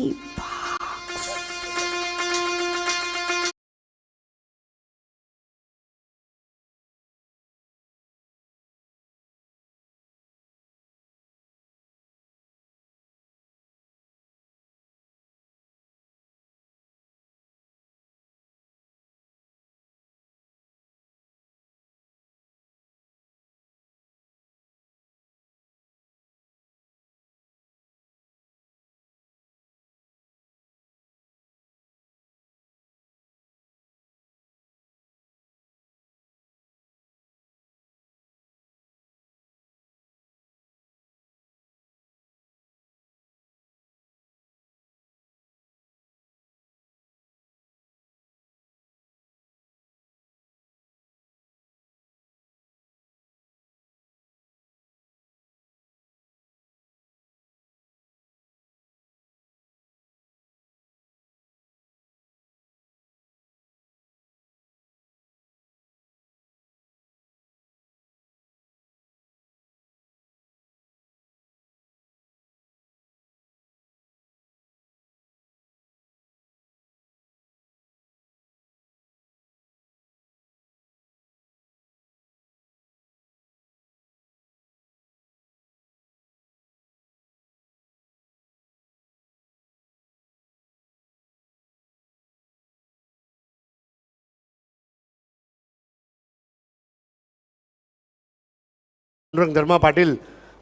Pandurang Dharma Patil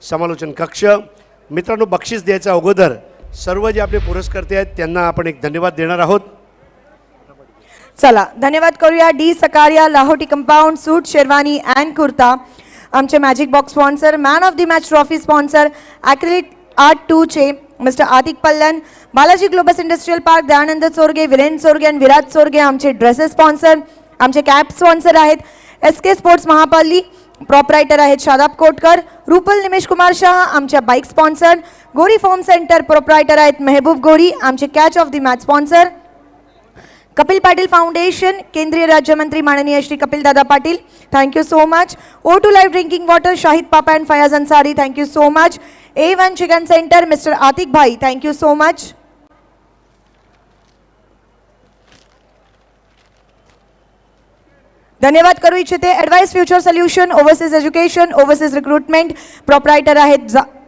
समालोचन कक्ष. मित्रांनो, बक्षीस द्यायच्या अगोदर सर्व जे आपले पुरस्कर्ते आहेत त्यांना आपण एक धन्यवाद देणार आहोत. चला धन्यवाद करूया. D Sakaria Lahoti compound suit sherwani and kurta. आमचे magic box sponsor, man of the match trophy sponsor, acrylic 8-2 mister Atiq Pallan, Balaji Globus industrial park, Dayanand Chorge, Virendra Chorge आणि विराज चोरगे आमचे ड्रेसेस स्पॉन्सर, आमचे कॅप स्पॉन्सर आहेत. SK स्पोर्ट्स महापाली प्रॉपरायटर आहेत शादाब कोटकर, रुपल निमेश कुमार शाह आमच्या bike sponsor, Ghori form centre proprietor आहेत मेहबूब गोरी आमचे catch of the match sponsor, Kapil Patil foundation केंद्रीय राज्यमंत्री माननीय Shri Kapil Dada Patil, thank you so much. O2 live drinking water Shahid Papa and Fayaz Ansari, thank you so much. A1 chicken centre mister Atiq भाई, thank you so much. धन्यवाद करू इच्छिते advice future solution overseas education overseas recruitment proprietor आहेत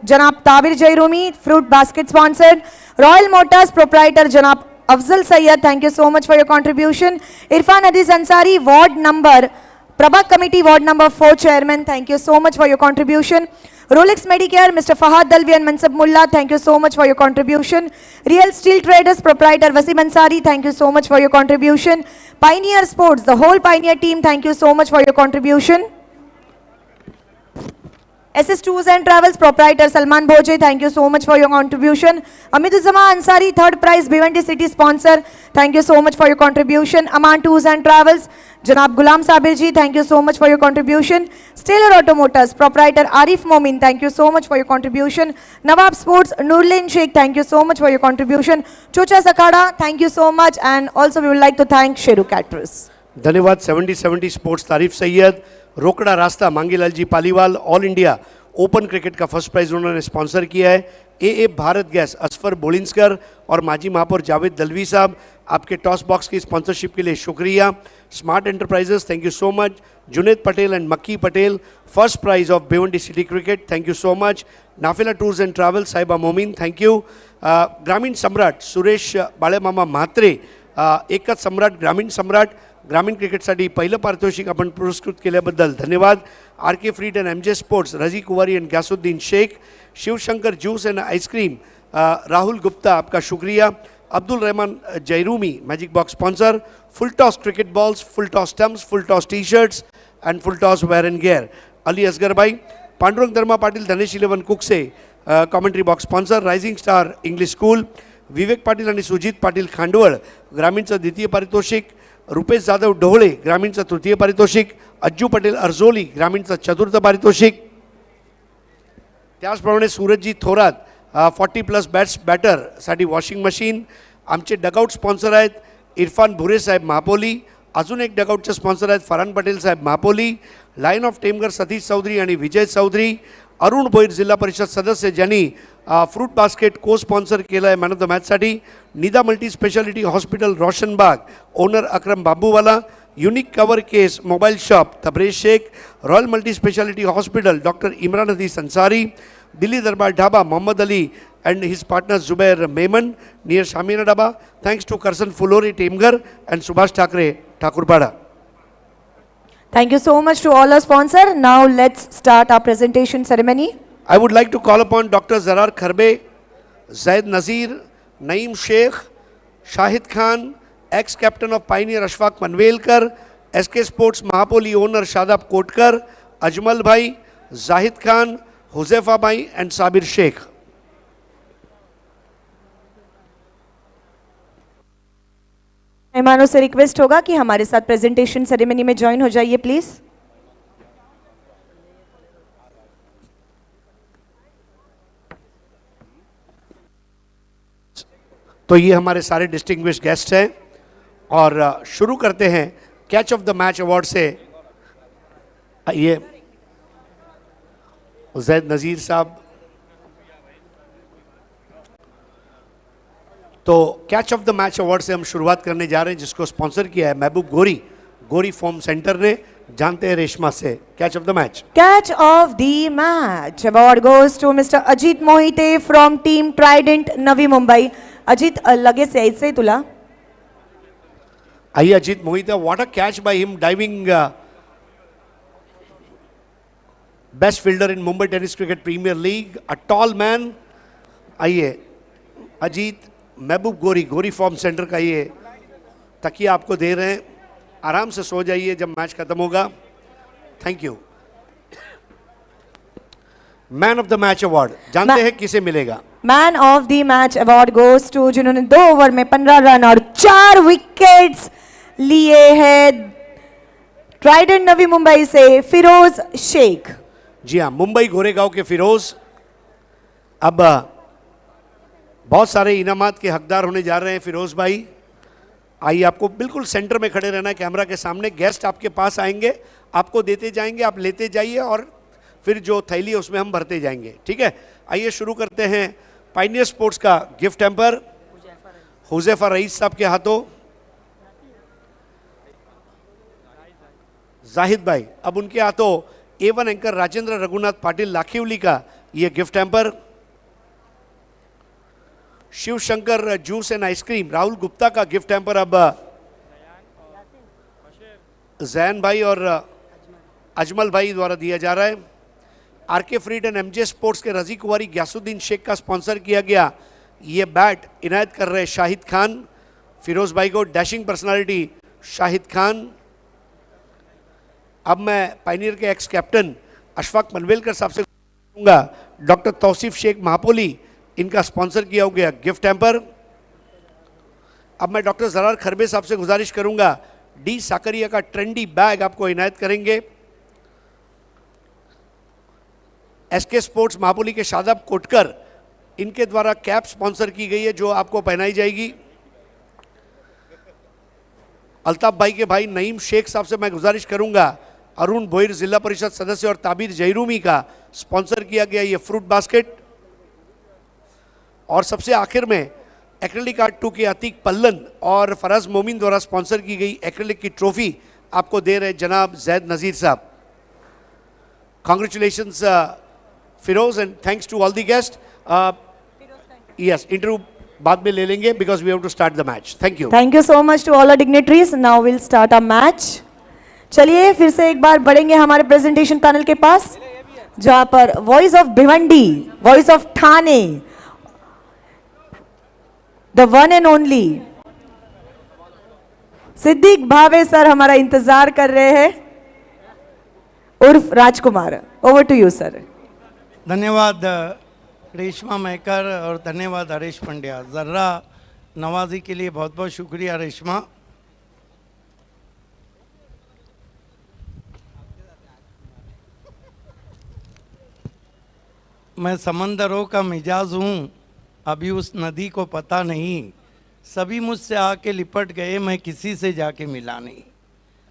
जनाब Tabir Jayrumi, fruit basket sponsored, royal motors proprietor जनाब Afzal Syed, thank you so much for your contribution. Irfan Adeez Ansari ward number प्रभाग committee ward number 4 chairman, thank you so much for your contribution. Rolex medicare mister Fahad Dalvi and Mansab Mulla, thank you so much for your contribution. Real steel traders proprietor Wasim Ansari, thank you so much for your contribution. Pioneer Sports, the whole Pioneer team, thank you so much for your contribution. SS Tours and Travels proprietor Salman Bhoje, thank you so much for your contribution. Amiduzama Ansari, third prize Bhiwandi City sponsor, thank you so much for your contribution. Aman Tours and Travels, Janab Gulam Sabir ji, thank you so much for your contribution. Stellar Automotors proprietor Arif Momin, thank you so much for your contribution. Nawab Sports Nurlin Sheikh, thank you so much for your contribution. Chocha Sakada, thank you so much, and also we would like to thank Sheru Caterers. धन्यवाद. 70-70 sports तारीफ सैयद, रोकड़ा रास्ता Mangilal ji Paliwal, all India open cricket का first prize उन्होंने sponsor किया है. AA Bharat gas Asfar Bolinskar और माजी महापौर जावेद दलवी साहब, आपके टॉस बॉक्स की स्पॉन्सरशिप के लिए शुक्रिया. Smart enterprises, thank you so much. Juned Patel and Makki Patel, first prize of Bhiwandi city cricket, thank you so much. Nafila tours and travel Sahiba Momin, thank you. ग्रामीण सम्राट सुरेश बाळेमामा म्हात्रे, एकच सम्राट ग्रामीण सम्राट, ग्रामीण क्रिकेटसाठी पहिलं पारितोषिक आपण पुरस्कृत केल्याबद्दल धन्यवाद. RK freed and MJ sports, Raji Kuvari and Gaisuddin Sheikh, Shivshankar juice and ice cream, Rahul Gupta, आपका शुक्रिया. Abdul Rahman Jayrumi, magic box sponsor. Full toss cricket balls, full toss stumps, full toss T shirts and full toss wear and gear, Ali Asgar भाई. Pandurang Dharma Patil, Dhanesh 11 Kukse, commentary box sponsor. Rising star English school, Vivek Patil आणि सुजित पाटील खांडवळ, ग्रामीणचं द्वितीय पारितोषिक. रुपेश जाधव ढोळे, ग्रामीणचं तृतीय पारितोषिक. अज्जू पटेल अर्जोली, ग्रामीणचं चतुर्थ पारितोषिक. त्याचप्रमाणे सूरजजी थोरात, 40+ बॅटरसाठी वॉशिंग मशीन. आमचे डगआउट स्पॉन्सर आहेत इरफान भुरे साहेब महापोली, अजून एक डगआउटचे स्पॉन्सर आहेत फरहान पटेल साहेब महापोली. लायन ऑफ टेमगर सतीश चौधरी आणि विजय चौधरी. अरुण भोईर जिल्हा परिषद सदस्य, ज्यांनी फ्रूट बास्केट को स्पॉन्सर केलं आहे मॅन ऑफ द मॅचसाठी. Nida multi specialty hospital Roshanbagh, owner Akram Babuwala. Unique cover case mobile shop Tabrez Shaikh. Royal multi specialty hospital doctor Imran Hadis Ansari. Delhi दरबार dhaba Mohammad Ali and his partner Zubair Mehman near Shamina Daba. Thanks to Karsan Fulori Temgar and Subhash Thakre Thakurpada. Thank you so much to all our sponsors. Now let's start our presentation ceremony. I would like to call upon Dr. Zarar Kharbe, Zaid Nazir, Naeem Sheikh, Shahid Khan, ex-captain of Pioneer Ashfaq Manvelkar, SK Sports Mahapoli owner Shadab Kotkar, Ajmal Bhai, Zahid Khan, Huzaifa Bhai and Sabir Sheikh. मेहमानों से request होगा कि हमारे साथ presentation ceremony में join हो जाइए please. तो ये हमारे सारे डिस्टिंग्विश्ड गेस्ट हैं और शुरू करते हैं catch of the match award से. ये जैद नज़ीर साहब. तो catch of the match award से हम शुरुआत करने जा रहे हैं, जिसको स्पॉन्सर किया है महबूब गोरी, गोरी फॉर्म सेंटर ने. जानते हैं रेशमा से catch of the match. Catch of the match award goes to mister Ajit Mohite from team trident Navi Mumbai. Ajit लगेच यायचंय तुला. आइए Ajit Mohite, what a catch by him, diving best fielder in Mumbai tennis cricket premier league, a tall man. आइए अजीत, महबूब गोरी, गोरी form centre का ये तकिया आपको दे रहे हैं. आराम से सो जाइए जब मैच खत्म होगा. Thank you. Man of the match award जानते हैं किसे मिलेगा? Man of the match award goes to जिन्होंने 2 ओवर में 15 रन और 4 विकेट्स लिए हैं, ट्राइडेंट नवी मुंबई से फिरोज शेख। जी हाँ, मुंबई गोरेगांव के फिरोज अब बहुत सारे इनामात के हकदार होने जा रहे हैं। फिरोज भाई आइए, आपको बिल्कुल सेंटर में खड़े रहना है कैमरा के सामने। गेस्ट आपके पास आएंगे, आपको देते जाएंगे, आप लेते जाइए और फिर जो थैली है उसमें हम भरते जाएंगे, ठीक है? आइए शुरू करते हैं। पाइनियर स्पोर्ट्स का गिफ्ट हैम्पर हुजैफा रईस साहब के हाथों। जाहिद भाई, अब उनके हाथों A1 एंकर राजेंद्र रघुनाथ पाटिल लाखिवली का ये gift hamper. Shiv Shankar juice and ice cream Rahul Gupta का गिफ्ट हैम्पर अब जैन भाई और अजमल भाई द्वारा दिया जा रहा है। RK freed and MJ sports के रजी कुमारी ग्यासुद्दीन शेख का स्पॉन्सर किया गया ये बैट इनायत कर रहे शाहिद खान फिरोज भाई को। Dashing personality Shahid Khan. अब मैं पायनियर के एक्स कैप्टन अशफाक मनवेलकर साहब से कहूँगा, डॉक्टर तौसीफ शेख महापोली, इनका स्पॉन्सर किया गया गिफ्ट हैम्पर। अब मैं डॉक्टर जरार खरबे साहब से गुजारिश करूंगा, डी साकरिया का ट्रेंडी बैग आपको इनायत करेंगे। SK स्पोर्ट्स महापोली के शादाब कोटकर, इनके द्वारा कैप स्पॉन्सर की गई है जो आपको पहनाई जाएगी। अल्ताफ भाई के भाई नईम शेख साहब से मैं गुजारिश करूंगा, अरुण भोईर जिला परिषद सदस्य और ताबिर जयरूमी का स्पॉन्सर किया गया ये फ्रूट बास्केट। और सबसे आखिर में एक्रेलिक आर्ट 2 के अतीक पल्लन और फराज मोमिन द्वारा स्पॉन्सर की गई एक्रेलिक की ट्रॉफी आपको दे रहे जनाब जैद नज़ीर साहब। Congratulations Firoz and thanks to all the guest. Yes, interview बाद में ले लेंगे because we have to start the match. Thank you. Thank you so much to all our dignitaries. Now will start a match. चलिए फिर से एक बार बढ़ेंगे हमारे प्रेजेंटेशन पैनल के पास, जहां पर voice of Bhiwandi, voice of Thane, the one and only Siddique Bhave sir हमारा इंतजार कर रहे हैं, उर्फ Rajkumar. Over to you sir. धन्यवाद रेशमा मेकर और धन्यवाद हरीश पंड्या। जर्रा नवाजी के लिए बहुत बहुत शुक्रिया रेशमा। मैं समंदरों का मिजाज हूँ, अभी उस नदी को पता नहीं, सभी मुझसे आके लिपट गए, मैं किसी से जाके मिला नहीं।